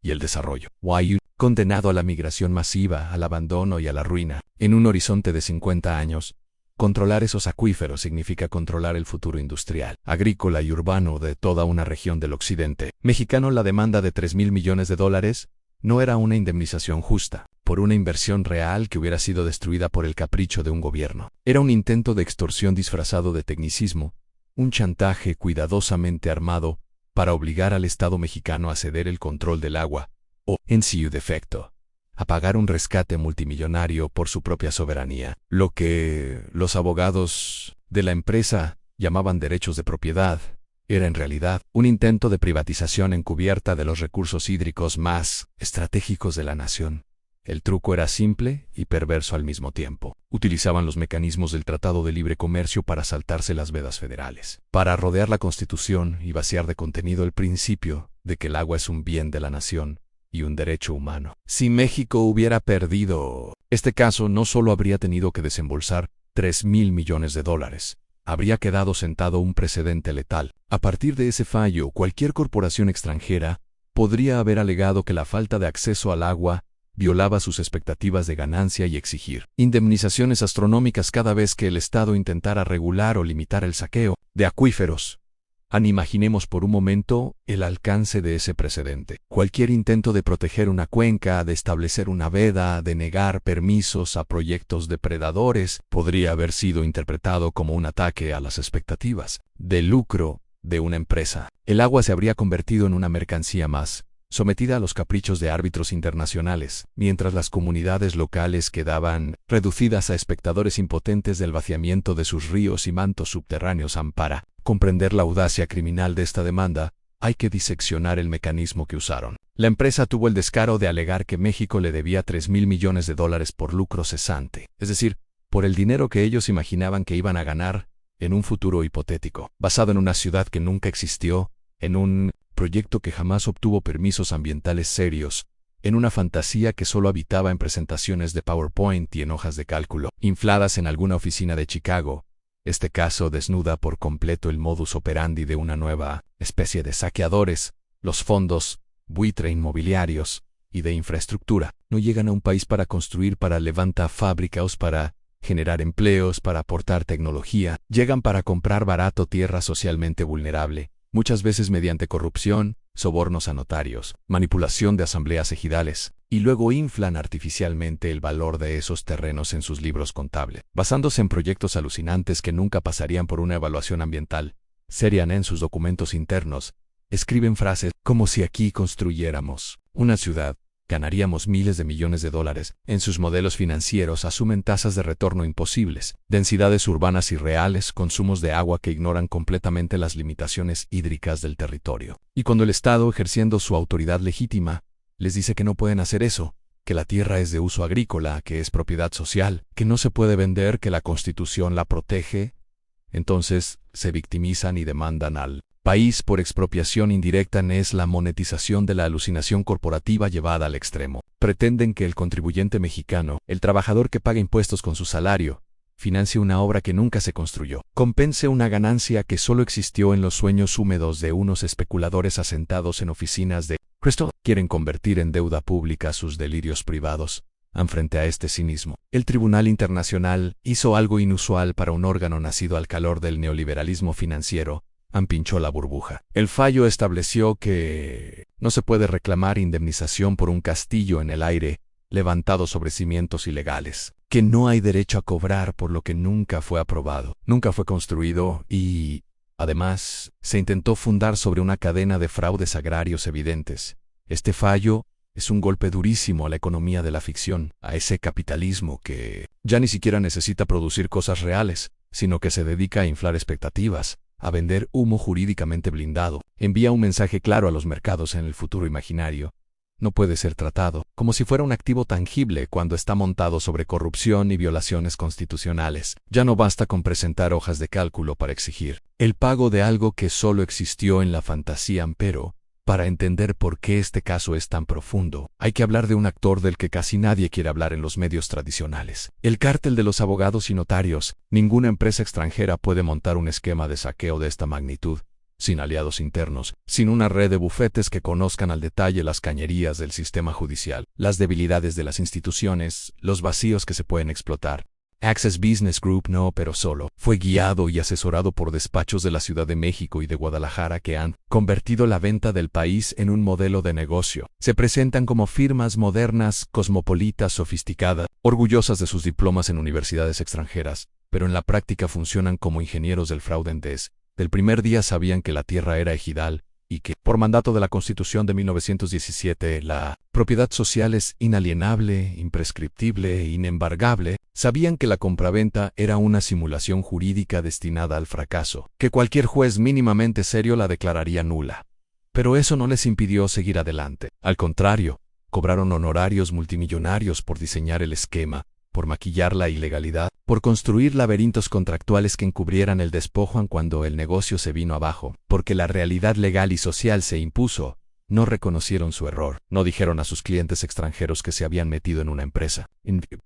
y el desarrollo. Wayuu, condenado a la migración masiva, al abandono y a la ruina, en un horizonte de 50 años, controlar esos acuíferos significa controlar el futuro industrial, agrícola y urbano de toda una región del occidente mexicano. La demanda de $3,000 millones no era una indemnización justa por una inversión real que hubiera sido destruida por el capricho de un gobierno. Era un intento de extorsión disfrazado de tecnicismo, un chantaje cuidadosamente armado para obligar al Estado mexicano a ceder el control del agua, o, en su defecto, a pagar un rescate multimillonario por su propia soberanía, lo que los abogados de la empresa llamaban derechos de propiedad. Era en realidad un intento de privatización encubierta de los recursos hídricos más estratégicos de la nación. El truco era simple y perverso al mismo tiempo. Utilizaban los mecanismos del Tratado de Libre Comercio para saltarse las vedas federales, para rodear la Constitución y vaciar de contenido el principio de que el agua es un bien de la nación y un derecho humano. Si México hubiera perdido este caso, no solo habría tenido que desembolsar $3,000 millones, habría quedado sentado un precedente letal. A partir de ese fallo, cualquier corporación extranjera podría haber alegado que la falta de acceso al agua violaba sus expectativas de ganancia y exigir indemnizaciones astronómicas cada vez que el Estado intentara regular o limitar el saqueo de acuíferos. Imaginemos por un momento el alcance de ese precedente. Cualquier intento de proteger una cuenca, de establecer una veda, de negar permisos a proyectos depredadores, podría haber sido interpretado como un ataque a las expectativas de lucro de una empresa. El agua se habría convertido en una mercancía más, sometida a los caprichos de árbitros internacionales, mientras las comunidades locales quedaban reducidas a espectadores impotentes del vaciamiento de sus ríos y mantos subterráneos. Para comprender la audacia criminal de esta demanda, hay que diseccionar el mecanismo que usaron. La empresa tuvo el descaro de alegar que México le debía $3,000 millones por lucro cesante, es decir, por el dinero que ellos imaginaban que iban a ganar en un futuro hipotético, basado en una ciudad que nunca existió, en un proyecto que jamás obtuvo permisos ambientales serios, en una fantasía que solo habitaba en presentaciones de PowerPoint y en hojas de cálculo, infladas en alguna oficina de Chicago. Este caso desnuda por completo el modus operandi de una nueva especie de saqueadores. Los fondos buitre inmobiliarios y de infraestructura no llegan a un país para construir, para levantar fábricas, para generar empleos, para aportar tecnología. Llegan para comprar barato tierra socialmente vulnerable, muchas veces mediante corrupción, sobornos a notarios, manipulación de asambleas ejidales, y luego inflan artificialmente el valor de esos terrenos en sus libros contables, basándose en proyectos alucinantes que nunca pasarían por una evaluación ambiental. Serían en sus documentos internos, escriben frases como si aquí construyéramos una ciudad, ganaríamos miles de millones de dólares. En sus modelos financieros asumen tasas de retorno imposibles, densidades urbanas irreales, consumos de agua que ignoran completamente las limitaciones hídricas del territorio. Y cuando el Estado, ejerciendo su autoridad legítima, les dice que no pueden hacer eso, que la tierra es de uso agrícola, que es propiedad social, que no se puede vender, que la Constitución la protege, entonces se victimizan y demandan al país por expropiación indirecta. Es la monetización de la alucinación corporativa llevada al extremo. Pretenden que el contribuyente mexicano, el trabajador que paga impuestos con su salario, financie una obra que nunca se construyó, compense una ganancia que solo existió en los sueños húmedos de unos especuladores asentados en oficinas de Crystal. Quieren convertir en deuda pública sus delirios privados. Frente a este cinismo, el Tribunal Internacional hizo algo inusual para un órgano nacido al calor del neoliberalismo financiero. Pinchó la burbuja. El fallo estableció que no se puede reclamar indemnización por un castillo en el aire levantado sobre cimientos ilegales, que no hay derecho a cobrar por lo que nunca fue aprobado, nunca fue construido y, además, se intentó fundar sobre una cadena de fraudes agrarios evidentes. Este fallo es un golpe durísimo a la economía de la ficción, a ese capitalismo que ya ni siquiera necesita producir cosas reales, sino que se dedica a inflar expectativas, a vender humo jurídicamente blindado. Envía un mensaje claro a los mercados en el futuro imaginario. no puede ser tratado como si fuera un activo tangible cuando está montado sobre corrupción y violaciones constitucionales. Ya no basta con presentar hojas de cálculo para exigir el pago de algo que solo existió en la fantasía, pero para entender por qué este caso es tan profundo, hay que hablar de un actor del que casi nadie quiere hablar en los medios tradicionales: el cártel de los abogados y notarios. Ninguna empresa extranjera puede montar un esquema de saqueo de esta magnitud sin aliados internos, sin una red de bufetes que conozcan al detalle las cañerías del sistema judicial, las debilidades de las instituciones, los vacíos que se pueden explotar. Access Business Group no operó solo, fue guiado y asesorado por despachos de la Ciudad de México y de Guadalajara que han convertido la venta del país en un modelo de negocio. Se presentan como firmas modernas, cosmopolitas, sofisticadas, orgullosas de sus diplomas en universidades extranjeras, pero en la práctica funcionan como ingenieros del fraude. Del primer día sabían que la tierra era ejidal y que, por mandato de la Constitución de 1917, la propiedad social es inalienable, imprescriptible e inembargable. Sabían que la compraventa era una simulación jurídica destinada al fracaso, que cualquier juez mínimamente serio la declararía nula. Pero eso no les impidió seguir adelante. Al contrario, cobraron honorarios multimillonarios por diseñar el esquema, por maquillar la ilegalidad, por construir laberintos contractuales que encubrieran el despojo cuando el negocio se vino abajo, porque la realidad legal y social se impuso. No reconocieron su error, no dijeron a sus clientes extranjeros que se habían metido en una empresa.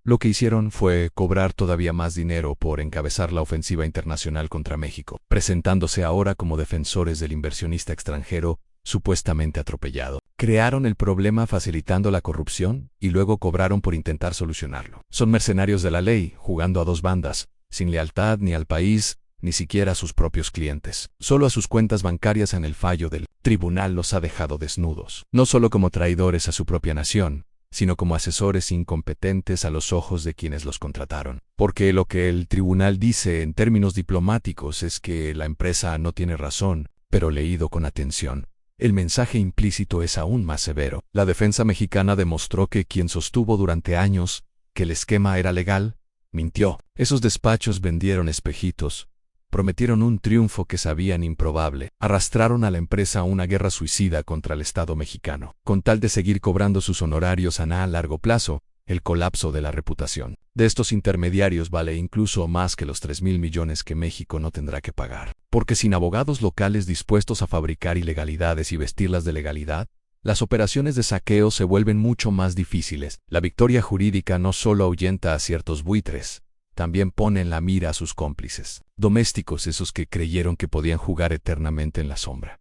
Lo que hicieron fue cobrar todavía más dinero por encabezar la ofensiva internacional contra México, presentándose ahora como defensores del inversionista extranjero supuestamente atropellado. Crearon el problema facilitando la corrupción y luego cobraron por intentar solucionarlo. Son mercenarios de la ley, jugando a dos bandas, sin lealtad ni al país, ni siquiera a sus propios clientes. Solo a sus cuentas bancarias. En el fallo del tribunal los ha dejado desnudos, no solo como traidores a su propia nación, sino como asesores incompetentes a los ojos de quienes los contrataron. Porque lo que el tribunal dice en términos diplomáticos es que la empresa no tiene razón, pero leído con atención, el mensaje implícito es aún más severo. La defensa mexicana demostró que quien sostuvo durante años que el esquema era legal, mintió. Esos despachos vendieron espejitos, prometieron un triunfo que sabían improbable, arrastraron a la empresa a una guerra suicida contra el Estado mexicano, con tal de seguir cobrando sus honorarios a largo plazo. El colapso de la reputación de estos intermediarios vale incluso más que los 3,000 millones que México no tendrá que pagar. Porque sin abogados locales dispuestos a fabricar ilegalidades y vestirlas de legalidad, las operaciones de saqueo se vuelven mucho más difíciles. La victoria jurídica no solo ahuyenta a ciertos buitres, también pone en la mira a sus cómplices domésticos, esos que creyeron que podían jugar eternamente en la sombra.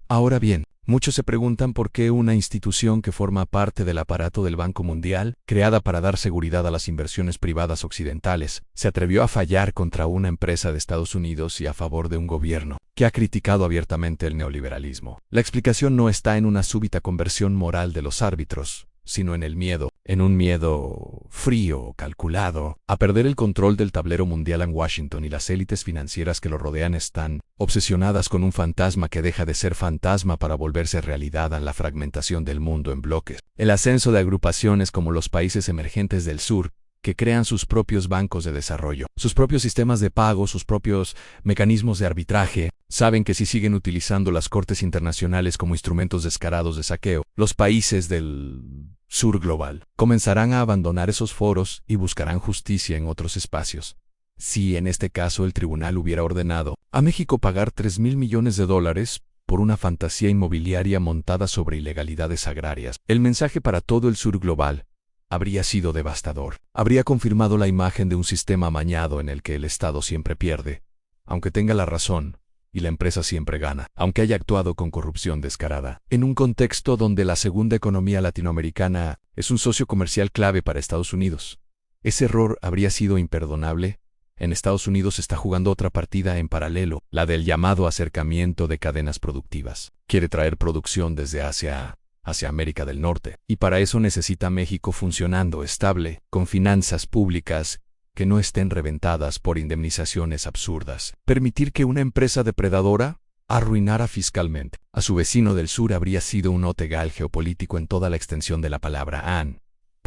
Ahora bien, muchos se preguntan por qué una institución que forma parte del aparato del Banco Mundial, creada para dar seguridad a las inversiones privadas occidentales, se atrevió a fallar contra una empresa de Estados Unidos y a favor de un gobierno que ha criticado abiertamente el neoliberalismo. La explicación no está en una súbita conversión moral de los árbitros, sino en el miedo, en un miedo frío, calculado, a perder el control del tablero mundial. En Washington y las élites financieras que lo rodean están obsesionadas con un fantasma que deja de ser fantasma para volverse realidad en la fragmentación del mundo en bloques. El ascenso de agrupaciones como los países emergentes del sur, que crean sus propios bancos de desarrollo, sus propios sistemas de pago, sus propios mecanismos de arbitraje, saben que si siguen utilizando las cortes internacionales como instrumentos descarados de saqueo, los países del sur global comenzarán a abandonar esos foros y buscarán justicia en otros espacios. Si en este caso el tribunal hubiera ordenado a México pagar 3,000 millones de dólares por una fantasía inmobiliaria montada sobre ilegalidades agrarias, el mensaje para todo el sur global habría sido devastador. Habría confirmado la imagen de un sistema amañado en el que el Estado siempre pierde, aunque tenga la razón, y la empresa siempre gana, aunque haya actuado con corrupción descarada. En un contexto donde la segunda economía latinoamericana es un socio comercial clave para Estados Unidos, ese error habría sido imperdonable. En Estados Unidos está jugando otra partida en paralelo, la del llamado acercamiento de cadenas productivas. Quiere traer producción desde Asia hacia América del Norte, y para eso necesita México funcionando estable, con finanzas públicas que no estén reventadas por indemnizaciones absurdas. Permitir que una empresa depredadora arruinara fiscalmente a su vecino del sur habría sido un otegal geopolítico en toda la extensión de la palabra.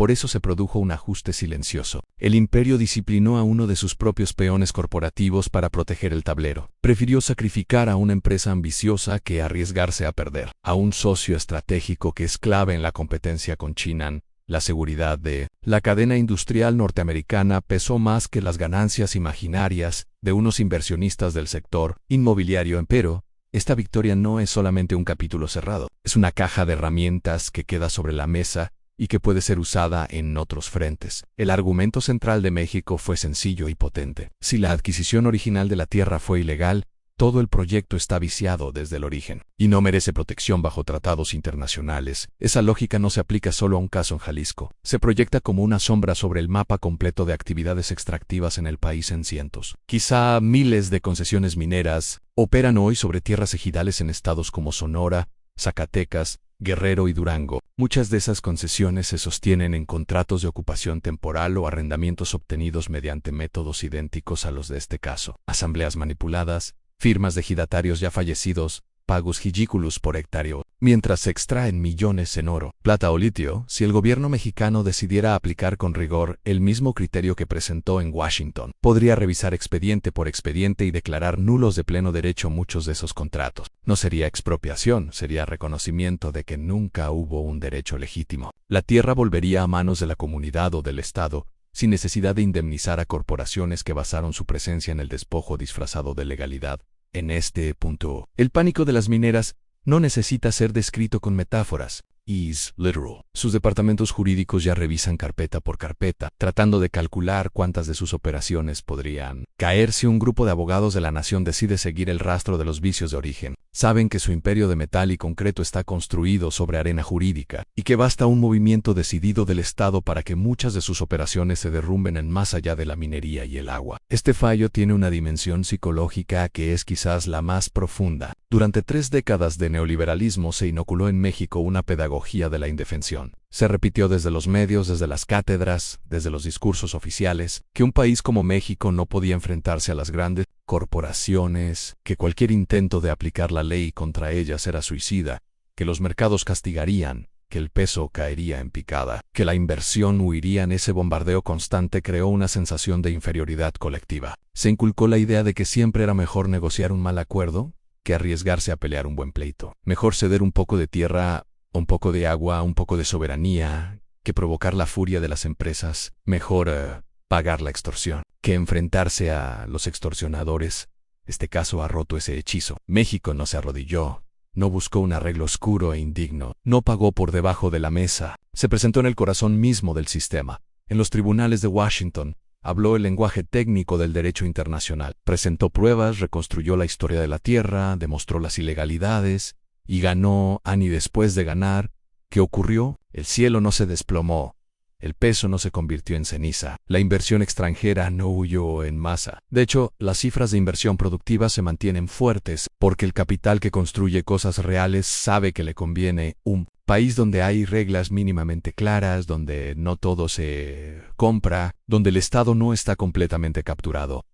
Por eso se produjo un ajuste silencioso. El imperio disciplinó a uno de sus propios peones corporativos para proteger el tablero. Prefirió sacrificar a una empresa ambiciosa que arriesgarse a perder a un socio estratégico que es clave en la competencia con China. La seguridad de la cadena industrial norteamericana pesó más que las ganancias imaginarias de unos inversionistas del sector inmobiliario. Empero, esta victoria no es solamente un capítulo cerrado, es una caja de herramientas que queda sobre la mesa y que puede ser usada en otros frentes. El argumento central de México fue sencillo y potente. Si la adquisición original de la tierra fue ilegal, todo el proyecto está viciado desde el origen y no merece protección bajo tratados internacionales. Esa lógica no se aplica solo a un caso en Jalisco. Se proyecta como una sombra sobre el mapa completo de actividades extractivas en el país en cientos, quizá miles de concesiones mineras operan hoy sobre tierras ejidales en estados como Sonora, Zacatecas, Guerrero y Durango. Muchas de esas concesiones se sostienen en contratos de ocupación temporal o arrendamientos obtenidos mediante métodos idénticos a los de este caso. Asambleas manipuladas, firmas de ejidatarios ya fallecidos, pagos ridículos por hectárea, mientras se extraen millones en oro, plata o litio. Si el gobierno mexicano decidiera aplicar con rigor el mismo criterio que presentó en Washington, podría revisar expediente por expediente y declarar nulos de pleno derecho muchos de esos contratos. No sería expropiación, sería reconocimiento de que nunca hubo un derecho legítimo. La tierra volvería a manos de la comunidad o del Estado, sin necesidad de indemnizar a corporaciones que basaron su presencia en el despojo disfrazado de legalidad. En este punto, el pánico de las mineras no necesita ser descrito con metáforas. Is literal. Sus departamentos jurídicos ya revisan carpeta por carpeta, tratando de calcular cuántas de sus operaciones podrían caer si un grupo de abogados de la nación decide seguir el rastro de los vicios de origen. Saben que su imperio de metal y concreto está construido sobre arena jurídica, y que basta un movimiento decidido del Estado para que muchas de sus operaciones se derrumben en más allá de la minería y el agua. Este fallo tiene una dimensión psicológica que es quizás la más profunda. Durante 3 décadas de neoliberalismo se inoculó en México una pedagogía de la indefensión. Se repitió desde los medios, desde las cátedras, desde los discursos oficiales, que un país como México no podía enfrentarse a las grandes corporaciones, que cualquier intento de aplicar la ley contra ellas era suicida, que los mercados castigarían, que el peso caería en picada, que la inversión huiría. En ese bombardeo constante creó una sensación de inferioridad colectiva. Se inculcó la idea de que siempre era mejor negociar un mal acuerdo que arriesgarse a pelear un buen pleito. Mejor ceder un poco de tierra, un poco de agua, un poco de soberanía, que provocar la furia de las empresas. Mejor pagar la extorsión que enfrentarse a los extorsionadores. Este caso ha roto ese hechizo. México no se arrodilló, no buscó un arreglo oscuro e indigno, no pagó por debajo de la mesa. Se presentó en el corazón mismo del sistema. En los tribunales de Washington, habló el lenguaje técnico del derecho internacional, presentó pruebas, reconstruyó la historia de la tierra, demostró las ilegalidades, y ganó. Y después de ganar, ¿qué ocurrió? El cielo no se desplomó, el peso no se convirtió en ceniza, la inversión extranjera no huyó en masa. De hecho, las cifras de inversión productiva se mantienen fuertes, porque el capital que construye cosas reales sabe que le conviene un país donde hay reglas mínimamente claras, donde no todo se compra, donde el Estado no está completamente capturado.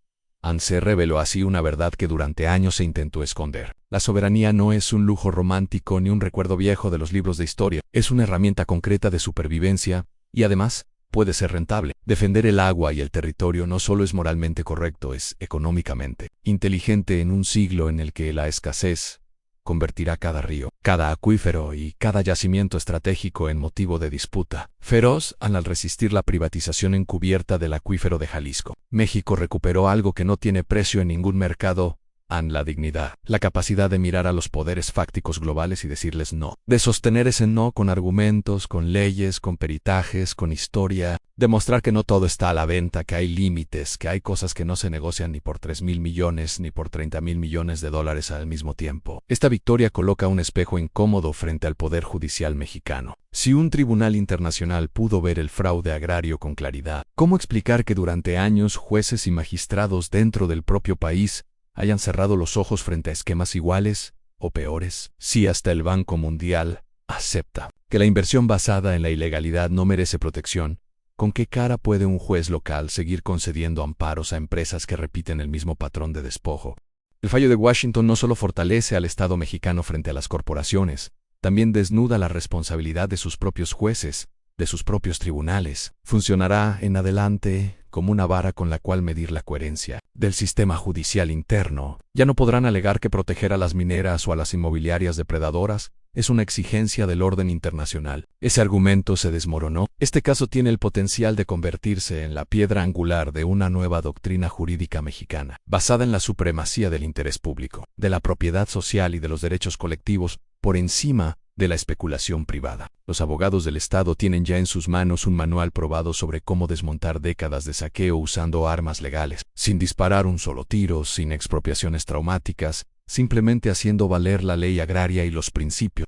Se reveló así una verdad que durante años se intentó esconder. La soberanía no es un lujo romántico ni un recuerdo viejo de los libros de historia, es una herramienta concreta de supervivencia, y además, puede ser rentable. Defender el agua y el territorio no solo es moralmente correcto, es económicamente inteligente en un siglo en el que la escasez convertirá cada río, cada acuífero y cada yacimiento estratégico en motivo de disputa feroz. Al resistir la privatización encubierta del acuífero de Jalisco, México recuperó algo que no tiene precio en ningún mercado: la dignidad, la capacidad de mirar a los poderes fácticos globales y decirles no, de sostener ese no con argumentos, con leyes, con peritajes, con historia, demostrar que no todo está a la venta, que hay límites, que hay cosas que no se negocian ni por 3,000 millones ni por 30,000 millones de dólares al mismo tiempo. Esta victoria coloca un espejo incómodo frente al poder judicial mexicano. Si un tribunal internacional pudo ver el fraude agrario con claridad, ¿cómo explicar que durante años jueces y magistrados dentro del propio país hayan cerrado los ojos frente a esquemas iguales o peores? Si hasta el Banco Mundial acepta que la inversión basada en la ilegalidad no merece protección, ¿con qué cara puede un juez local seguir concediendo amparos a empresas que repiten el mismo patrón de despojo? El fallo de Washington no solo fortalece al Estado mexicano frente a las corporaciones, también desnuda la responsabilidad de sus propios jueces, de sus propios tribunales. Funcionará en adelante como una vara con la cual medir la coherencia del sistema judicial interno. Ya no podrán alegar que proteger a las mineras o a las inmobiliarias depredadoras es una exigencia del orden internacional. Ese argumento se desmoronó. Este caso tiene el potencial de convertirse en la piedra angular de una nueva doctrina jurídica mexicana, basada en la supremacía del interés público, de la propiedad social y de los derechos colectivos por encima de la especulación privada. Los abogados del Estado tienen ya en sus manos un manual probado sobre cómo desmontar décadas de saqueo usando armas legales, sin disparar un solo tiro, sin expropiaciones traumáticas, simplemente haciendo valer la ley agraria y los principios.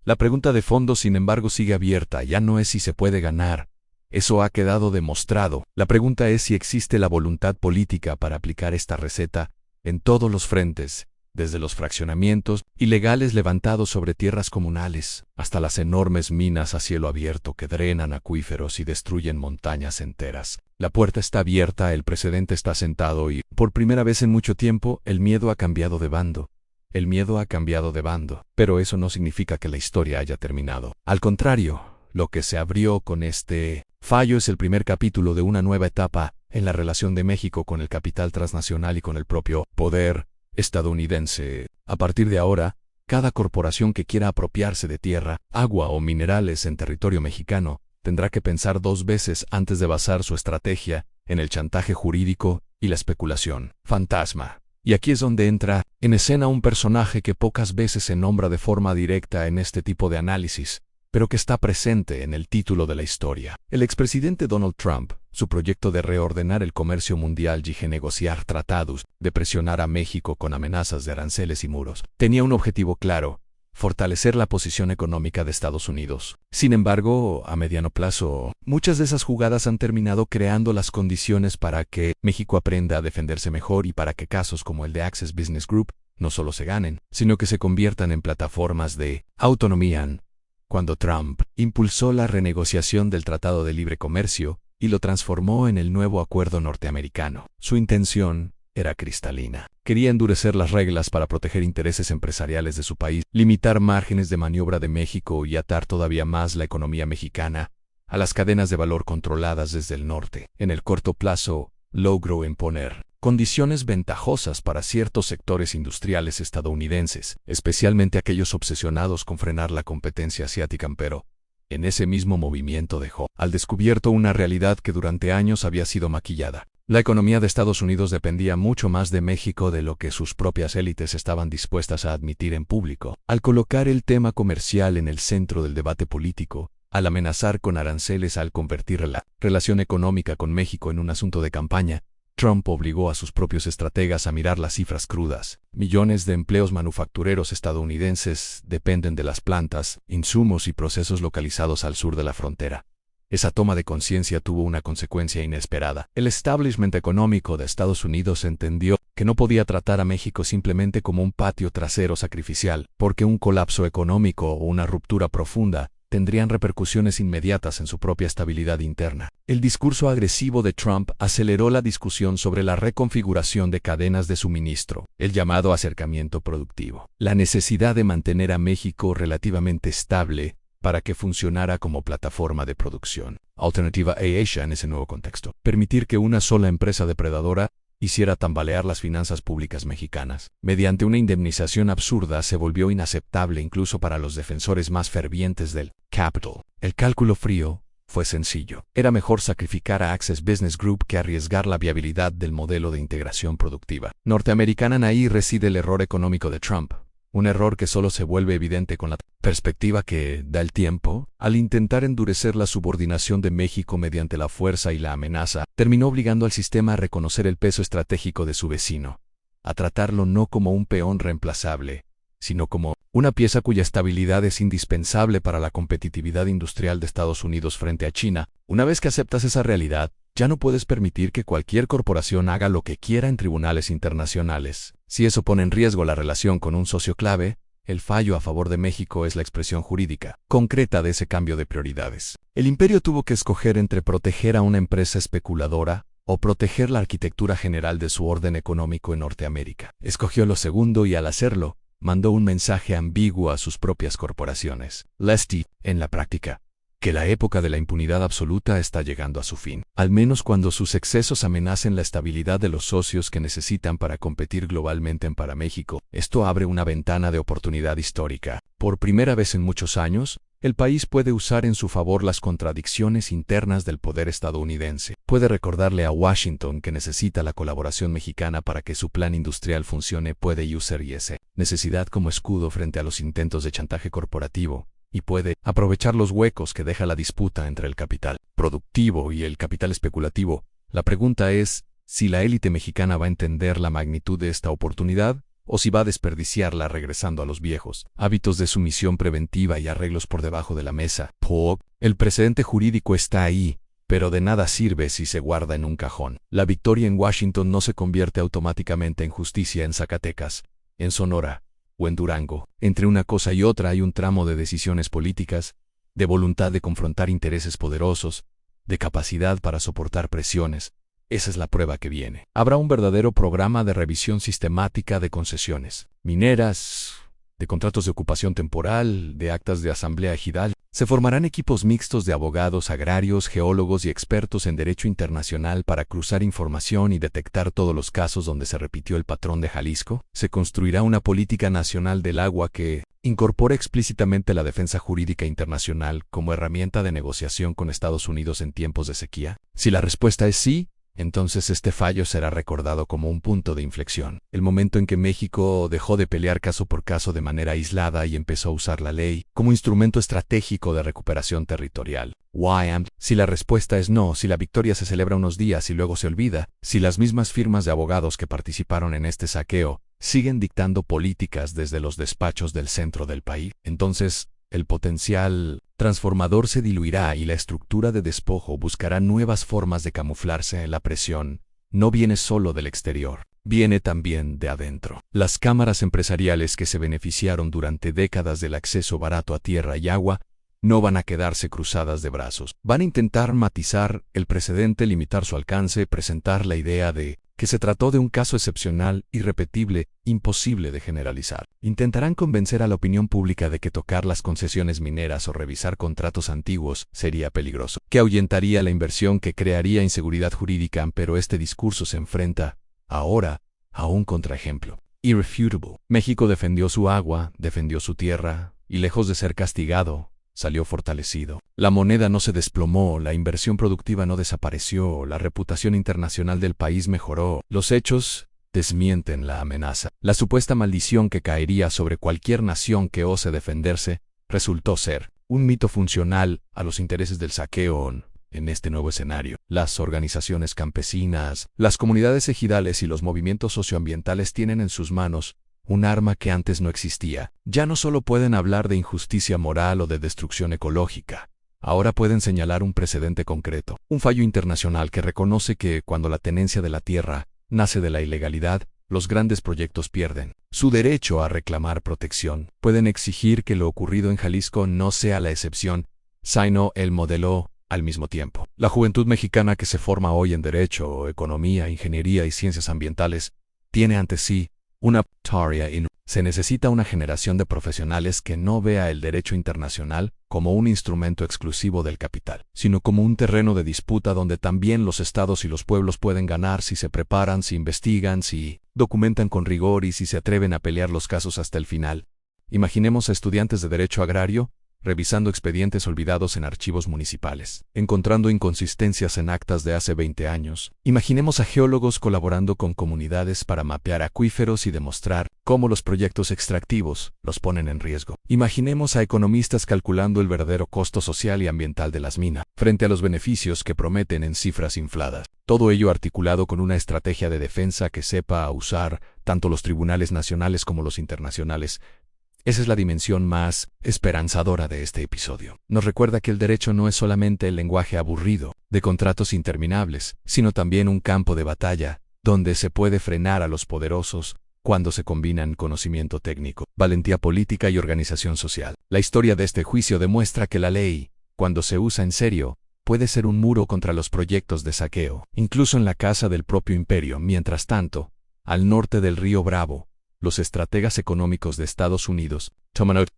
La pregunta de fondo, sin embargo, sigue abierta. Ya no es si se puede ganar. Eso ha quedado demostrado. La pregunta es si existe la voluntad política para aplicar esta receta en todos los frentes, desde los fraccionamientos ilegales levantados sobre tierras comunales, hasta las enormes minas a cielo abierto que drenan acuíferos y destruyen montañas enteras. La puerta está abierta, el precedente está sentado y, por primera vez en mucho tiempo, el miedo ha cambiado de bando. El miedo ha cambiado de bando, pero eso no significa que la historia haya terminado. Al contrario, lo que se abrió con este fallo es el primer capítulo de una nueva etapa en la relación de México con el capital transnacional y con el propio poder estadounidense. A partir de ahora, cada corporación que quiera apropiarse de tierra, agua o minerales en territorio mexicano tendrá que pensar dos veces antes de basar su estrategia en el chantaje jurídico y la especulación fantasma. Y aquí es donde entra en escena un personaje que pocas veces se nombra de forma directa en este tipo de análisis, pero que está presente en el título de la historia. El expresidente Donald Trump, su proyecto de reordenar el comercio mundial y renegociar tratados, de presionar a México con amenazas de aranceles y muros, tenía un objetivo claro: fortalecer la posición económica de Estados Unidos. Sin embargo, a mediano plazo, muchas de esas jugadas han terminado creando las condiciones para que México aprenda a defenderse mejor y para que casos como el de Access Business Group no solo se ganen, sino que se conviertan en plataformas de autonomía. Cuando Trump impulsó la renegociación del Tratado de Libre Comercio y lo transformó en el nuevo acuerdo norteamericano, su intención era cristalina. Quería endurecer las reglas para proteger intereses empresariales de su país, limitar márgenes de maniobra de México y atar todavía más la economía mexicana a las cadenas de valor controladas desde el norte. En el corto plazo, logró imponer condiciones ventajosas para ciertos sectores industriales estadounidenses, especialmente aquellos obsesionados con frenar la competencia asiática, pero en ese mismo movimiento dejó al descubierto una realidad que durante años había sido maquillada. La economía de Estados Unidos dependía mucho más de México de lo que sus propias élites estaban dispuestas a admitir en público. Al colocar el tema comercial en el centro del debate político, al amenazar con aranceles, al convertir la relación económica con México en un asunto de campaña, Trump obligó a sus propios estrategas a mirar las cifras crudas. Millones de empleos manufactureros estadounidenses dependen de las plantas, insumos y procesos localizados al sur de la frontera. Esa toma de conciencia tuvo una consecuencia inesperada. El establishment económico de Estados Unidos entendió que no podía tratar a México simplemente como un patio trasero sacrificial, porque un colapso económico o una ruptura profunda tendrían repercusiones inmediatas en su propia estabilidad interna. El discurso agresivo de Trump aceleró la discusión sobre la reconfiguración de cadenas de suministro, el llamado acercamiento productivo, la necesidad de mantener a México relativamente estable para que funcionara como plataforma de producción. Alternativa a Asia en ese nuevo contexto. Permitir que una sola empresa depredadora hiciera tambalear las finanzas públicas mexicanas mediante una indemnización absurda se volvió inaceptable incluso para los defensores más fervientes del capital. El cálculo frío fue sencillo. Era mejor sacrificar a Access Business Group que arriesgar la viabilidad del modelo de integración productiva norteamericana. Ahí reside el error económico de Trump. Un error que solo se vuelve evidente con la perspectiva que da el tiempo. Al intentar endurecer la subordinación de México mediante la fuerza y la amenaza, terminó obligando al sistema a reconocer el peso estratégico de su vecino, a tratarlo no como un peón reemplazable, sino como una pieza cuya estabilidad es indispensable para la competitividad industrial de Estados Unidos frente a China. Una vez que aceptas esa realidad, ya no puedes permitir que cualquier corporación haga lo que quiera en tribunales internacionales. Si eso pone en riesgo la relación con un socio clave, el fallo a favor de México es la expresión jurídica concreta de ese cambio de prioridades. El imperio tuvo que escoger entre proteger a una empresa especuladora o proteger la arquitectura general de su orden económico en Norteamérica. Escogió lo segundo y al hacerlo, mandó un mensaje ambiguo a sus propias corporaciones. Lesti, en la práctica, que la época de la impunidad absoluta está llegando a su fin, al menos cuando sus excesos amenacen la estabilidad de los socios que necesitan para competir globalmente para México. Esto abre una ventana de oportunidad histórica. Por primera vez en muchos años, el país puede usar en su favor las contradicciones internas del poder estadounidense. Puede recordarle a Washington que necesita la colaboración mexicana para que su plan industrial funcione. Puede usar esa necesidad como escudo frente a los intentos de chantaje corporativo, y puede aprovechar los huecos que deja la disputa entre el capital productivo y el capital especulativo. La pregunta es si la élite mexicana va a entender la magnitud de esta oportunidad o si va a desperdiciarla regresando a los viejos hábitos de sumisión preventiva y arreglos por debajo de la mesa. El precedente jurídico está ahí, pero de nada sirve si se guarda en un cajón. La victoria en Washington no se convierte automáticamente en justicia en Zacatecas, en Sonora o en Durango. Entre una cosa y otra hay un tramo de decisiones políticas, de voluntad de confrontar intereses poderosos, de capacidad para soportar presiones. Esa es la prueba que viene. Habrá un verdadero programa de revisión sistemática de concesiones mineras, de contratos de ocupación temporal, de actas de asamblea ejidal. Se formarán equipos mixtos de abogados, agrarios, geólogos y expertos en derecho internacional para cruzar información y detectar todos los casos donde se repitió el patrón de Jalisco. Se construirá una política nacional del agua que incorpore explícitamente la defensa jurídica internacional como herramienta de negociación con Estados Unidos en tiempos de sequía. Si la respuesta es sí, entonces este fallo será recordado como un punto de inflexión. El momento en que México dejó de pelear caso por caso de manera aislada y empezó a usar la ley como instrumento estratégico de recuperación territorial. Si la respuesta es no, si la victoria se celebra unos días y luego se olvida, si las mismas firmas de abogados que participaron en este saqueo siguen dictando políticas desde los despachos del centro del país, entonces el potencial transformador se diluirá y la estructura de despojo buscará nuevas formas de camuflarse. La presión no viene solo del exterior, viene también de adentro. Las cámaras empresariales que se beneficiaron durante décadas del acceso barato a tierra y agua no van a quedarse cruzadas de brazos. Van a intentar matizar el precedente, limitar su alcance, presentar la idea de que se trató de un caso excepcional, irrepetible, imposible de generalizar. Intentarán convencer a la opinión pública de que tocar las concesiones mineras o revisar contratos antiguos sería peligroso, que ahuyentaría la inversión, que crearía inseguridad jurídica, pero este discurso se enfrenta, ahora, a un contraejemplo. Irrefutable. México defendió su agua, defendió su tierra, y lejos de ser castigado, salió fortalecido. La moneda no se desplomó, la inversión productiva no desapareció, la reputación internacional del país mejoró. Los hechos desmienten la amenaza. La supuesta maldición que caería sobre cualquier nación que ose defenderse resultó ser un mito funcional a los intereses del saqueo. En este nuevo escenario, las organizaciones campesinas, las comunidades ejidales y los movimientos socioambientales tienen en sus manos un arma que antes no existía. Ya no solo pueden hablar de injusticia moral o de destrucción ecológica. Ahora pueden señalar un precedente concreto, un fallo internacional que reconoce que cuando la tenencia de la tierra nace de la ilegalidad, los grandes proyectos pierden su derecho a reclamar protección. Pueden exigir que lo ocurrido en Jalisco no sea la excepción, sino el modelo al mismo tiempo. La juventud mexicana que se forma hoy en derecho, economía, ingeniería y ciencias ambientales tiene ante sí una tarea. Se necesita una generación de profesionales que no vea el derecho internacional como un instrumento exclusivo del capital, sino como un terreno de disputa donde también los estados y los pueblos pueden ganar si se preparan, si investigan, si documentan con rigor y si se atreven a pelear los casos hasta el final. Imaginemos a estudiantes de derecho agrario revisando expedientes olvidados en archivos municipales, encontrando inconsistencias en actas de hace 20 años. Imaginemos a geólogos colaborando con comunidades para mapear acuíferos y demostrar cómo los proyectos extractivos los ponen en riesgo. Imaginemos a economistas calculando el verdadero costo social y ambiental de las minas, frente a los beneficios que prometen en cifras infladas. Todo ello articulado con una estrategia de defensa que sepa usar tanto los tribunales nacionales como los internacionales. Esa es la dimensión más esperanzadora de este episodio. Nos recuerda que el derecho no es solamente el lenguaje aburrido de contratos interminables, sino también un campo de batalla, donde se puede frenar a los poderosos cuando se combinan conocimiento técnico, valentía política y organización social. La historia de este juicio demuestra que la ley, cuando se usa en serio, puede ser un muro contra los proyectos de saqueo, incluso en la casa del propio imperio. Mientras tanto, al norte del río Bravo, Los estrategas económicos de Estados Unidos,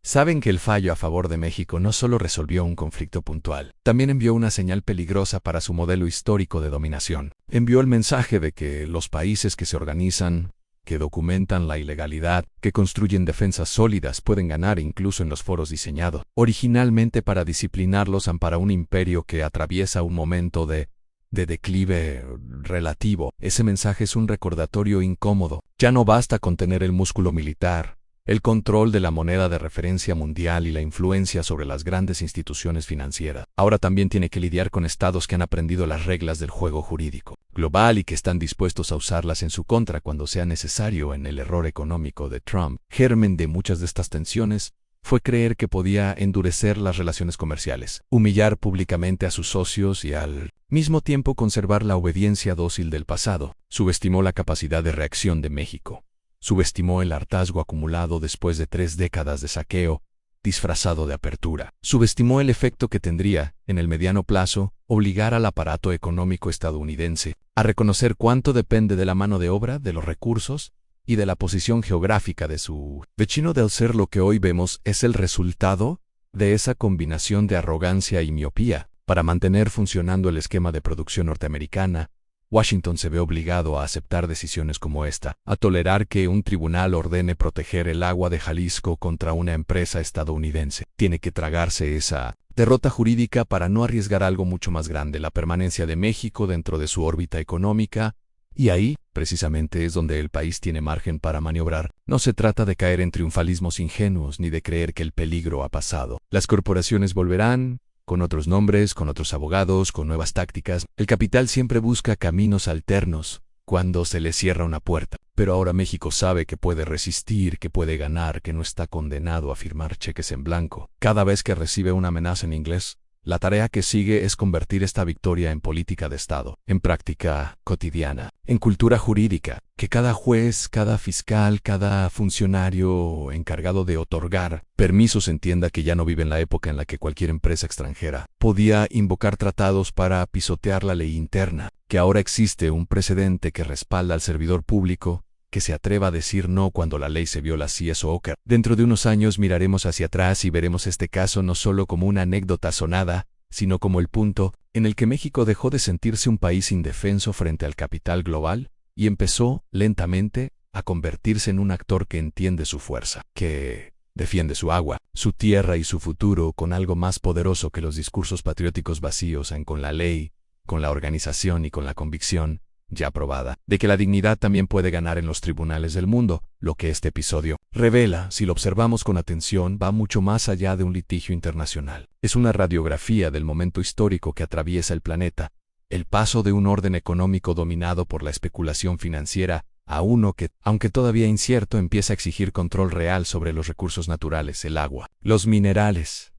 saben que el fallo a favor de México no solo resolvió un conflicto puntual, también envió una señal peligrosa para su modelo histórico de dominación. Envió el mensaje de que los países que se organizan, que documentan la ilegalidad, que construyen defensas sólidas pueden ganar incluso en los foros diseñados originalmente para disciplinarlos para un imperio que atraviesa un momento de declive relativo. Ese mensaje es un recordatorio incómodo. Ya no basta con tener el músculo militar, el control de la moneda de referencia mundial y la influencia sobre las grandes instituciones financieras. Ahora también tiene que lidiar con estados que han aprendido las reglas del juego jurídico global y que están dispuestos a usarlas en su contra cuando sea necesario. En el error económico de Trump, germen de muchas de estas tensiones, fue creer que podía endurecer las relaciones comerciales, humillar públicamente a sus socios y al mismo tiempo conservar la obediencia dócil del pasado. Subestimó la capacidad de reacción de México. Subestimó el hartazgo acumulado después de 3 décadas de saqueo, disfrazado de apertura. Subestimó el efecto que tendría, en el mediano plazo, obligar al aparato económico estadounidense a reconocer cuánto depende de la mano de obra, de los recursos y de la posición geográfica de su vecino. Del ser lo que hoy vemos es el resultado de esa combinación de arrogancia y miopía. Para mantener funcionando el esquema de producción norteamericana, Washington se ve obligado a aceptar decisiones como esta, a tolerar que un tribunal ordene proteger el agua de Jalisco contra una empresa estadounidense. Tiene que tragarse esa derrota jurídica para no arriesgar algo mucho más grande, la permanencia de México dentro de su órbita económica, y ahí, precisamente, es donde el país tiene margen para maniobrar. No se trata de caer en triunfalismos ingenuos ni de creer que el peligro ha pasado. Las corporaciones volverán, con otros nombres, con otros abogados, con nuevas tácticas. El capital siempre busca caminos alternos cuando se le cierra una puerta. Pero ahora México sabe que puede resistir, que puede ganar, que no está condenado a firmar cheques en blanco. Cada vez que recibe una amenaza en inglés, la tarea que sigue es convertir esta victoria en política de Estado, en práctica cotidiana, en cultura jurídica, que cada juez, cada fiscal, cada funcionario encargado de otorgar permisos entienda que ya no vive en la época en la que cualquier empresa extranjera podía invocar tratados para pisotear la ley interna, que ahora existe un precedente que respalda al servidor público que se atreva a decir no cuando la ley se viola. Si eso ocurre. Dentro de unos años miraremos hacia atrás y veremos este caso no solo como una anécdota sonada, sino como el punto en el que México dejó de sentirse un país indefenso frente al capital global y empezó, lentamente, a convertirse en un actor que entiende su fuerza, que defiende su agua, su tierra y su futuro con algo más poderoso que los discursos patrióticos vacíos, con la ley, con la organización y con la convicción ya probada, de que la dignidad también puede ganar en los tribunales del mundo. Lo que este episodio revela, si lo observamos con atención, va mucho más allá de un litigio internacional. Es una radiografía del momento histórico que atraviesa el planeta, el paso de un orden económico dominado por la especulación financiera a uno que, aunque todavía incierto, empieza a exigir control real sobre los recursos naturales, el agua, los minerales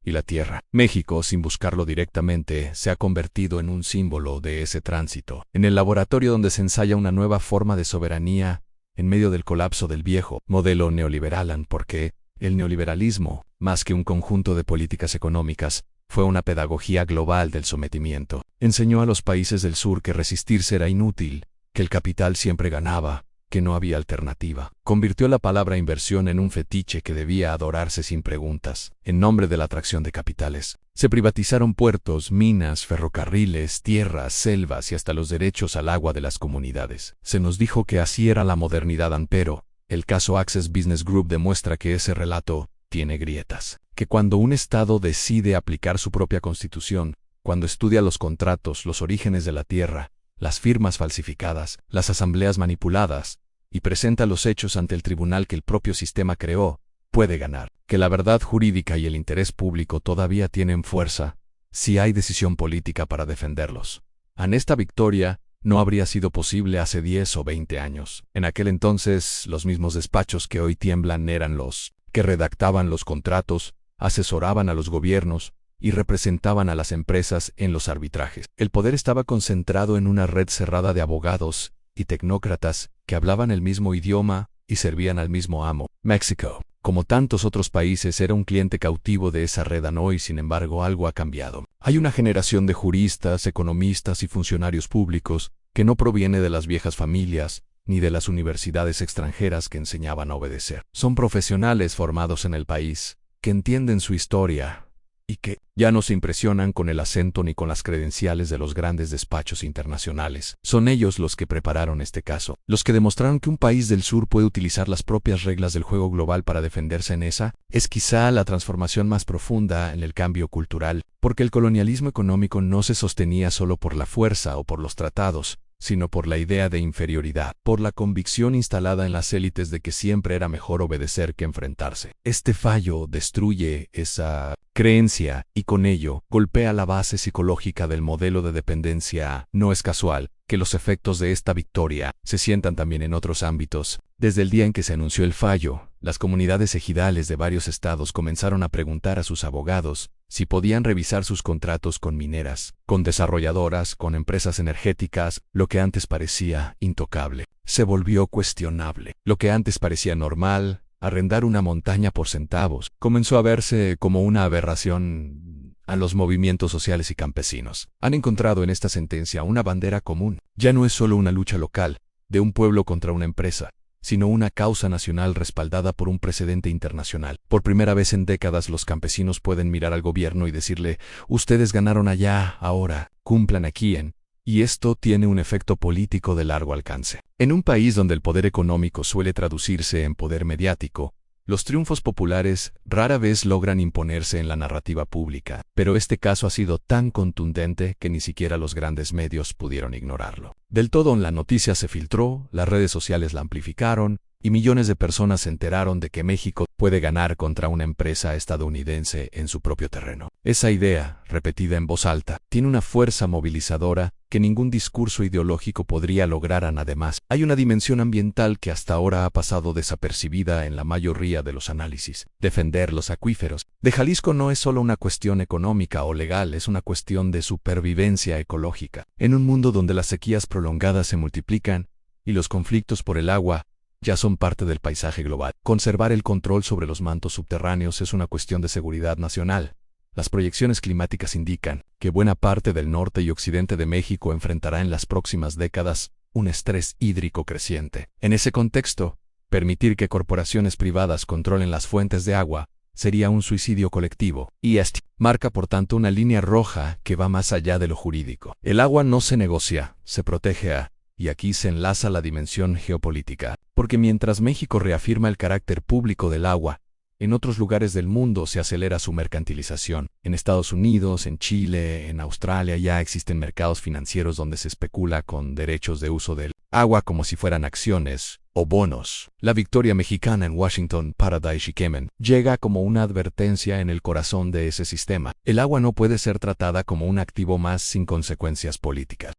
y la tierra. México, sin buscarlo directamente, se ha convertido en un símbolo de ese tránsito, en el laboratorio donde se ensaya una nueva forma de soberanía en medio del colapso del viejo modelo neoliberal, porque el neoliberalismo, más que un conjunto de políticas económicas, fue una pedagogía global del sometimiento. Enseñó a los países del sur que resistirse era inútil, que el capital siempre ganaba, que no había alternativa. Convirtió la palabra inversión en un fetiche que debía adorarse sin preguntas, en nombre de la atracción de capitales. Se privatizaron puertos, minas, ferrocarriles, tierras, selvas y hasta los derechos al agua de las comunidades. Se nos dijo que así era la modernidad, pero el caso Access Business Group demuestra que ese relato tiene grietas, que cuando un Estado decide aplicar su propia constitución, cuando estudia los contratos, los orígenes de la tierra, las firmas falsificadas, las asambleas manipuladas, y presenta los hechos ante el tribunal que el propio sistema creó, puede ganar. Que la verdad jurídica y el interés público todavía tienen fuerza, si hay decisión política para defenderlos. Esta victoria no habría sido posible hace 10 o 20 años. En aquel entonces, los mismos despachos que hoy tiemblan eran los que redactaban los contratos, asesoraban a los gobiernos, y representaban a las empresas en los arbitrajes. El poder estaba concentrado en una red cerrada de abogados y tecnócratas que hablaban el mismo idioma y servían al mismo amo. México, como tantos otros países, era un cliente cautivo de esa red hoy. Sin embargo, algo ha cambiado. Hay una generación de juristas, economistas y funcionarios públicos que no proviene de las viejas familias, ni de las universidades extranjeras que enseñaban a obedecer. Son profesionales formados en el país, que entienden su historia y que ya no se impresionan con el acento ni con las credenciales de los grandes despachos internacionales. Son ellos los que prepararon este caso, los que demostraron que un país del sur puede utilizar las propias reglas del juego global para defenderse en esa. Es quizá la transformación más profunda en el cambio cultural, porque el colonialismo económico no se sostenía solo por la fuerza o por los tratados, sino por la idea de inferioridad, por la convicción instalada en las élites de que siempre era mejor obedecer que enfrentarse. Este fallo destruye esa creencia y con ello golpea la base psicológica del modelo de dependencia. No es casual que los efectos de esta victoria se sientan también en otros ámbitos. Desde el día en que se anunció el fallo, las comunidades ejidales de varios estados comenzaron a preguntar a sus abogados si podían revisar sus contratos con mineras, con desarrolladoras, con empresas energéticas. Lo que antes parecía intocable se volvió cuestionable. Lo que antes parecía normal, arrendar una montaña por centavos, comenzó a verse como una aberración a los movimientos sociales y campesinos. Han encontrado en esta sentencia una bandera común. Ya no es solo una lucha local, de un pueblo contra una empresa, sino una causa nacional respaldada por un precedente internacional. Por primera vez en décadas los campesinos pueden mirar al gobierno y decirle: ustedes ganaron allá, ahora, cumplan aquí en... Y esto tiene un efecto político de largo alcance. En un país donde el poder económico suele traducirse en poder mediático, los triunfos populares rara vez logran imponerse en la narrativa pública, pero este caso ha sido tan contundente que ni siquiera los grandes medios pudieron ignorarlo. Del todo, la noticia se filtró, las redes sociales la amplificaron, y millones de personas se enteraron de que México puede ganar contra una empresa estadounidense en su propio terreno. Esa idea, repetida en voz alta, tiene una fuerza movilizadora que ningún discurso ideológico podría lograr. Además, hay una dimensión ambiental que hasta ahora ha pasado desapercibida en la mayoría de los análisis. Defender los acuíferos de Jalisco no es solo una cuestión económica o legal, es una cuestión de supervivencia ecológica. En un mundo donde las sequías prolongadas se multiplican y los conflictos por el agua ya son parte del paisaje global, conservar el control sobre los mantos subterráneos es una cuestión de seguridad nacional. Las proyecciones climáticas indican que buena parte del norte y occidente de México enfrentará en las próximas décadas un estrés hídrico creciente. En ese contexto, permitir que corporaciones privadas controlen las fuentes de agua sería un suicidio colectivo, y este marca por tanto una línea roja que va más allá de lo jurídico. El agua no se negocia, se protege y aquí se enlaza la dimensión geopolítica, porque mientras México reafirma el carácter público del agua, en otros lugares del mundo se acelera su mercantilización. En Estados Unidos, en Chile, en Australia ya existen mercados financieros donde se especula con derechos de uso del agua como si fueran acciones o bonos. La victoria mexicana en Washington, Paradise y Kemen llega como una advertencia en el corazón de ese sistema. El agua no puede ser tratada como un activo más sin consecuencias políticas.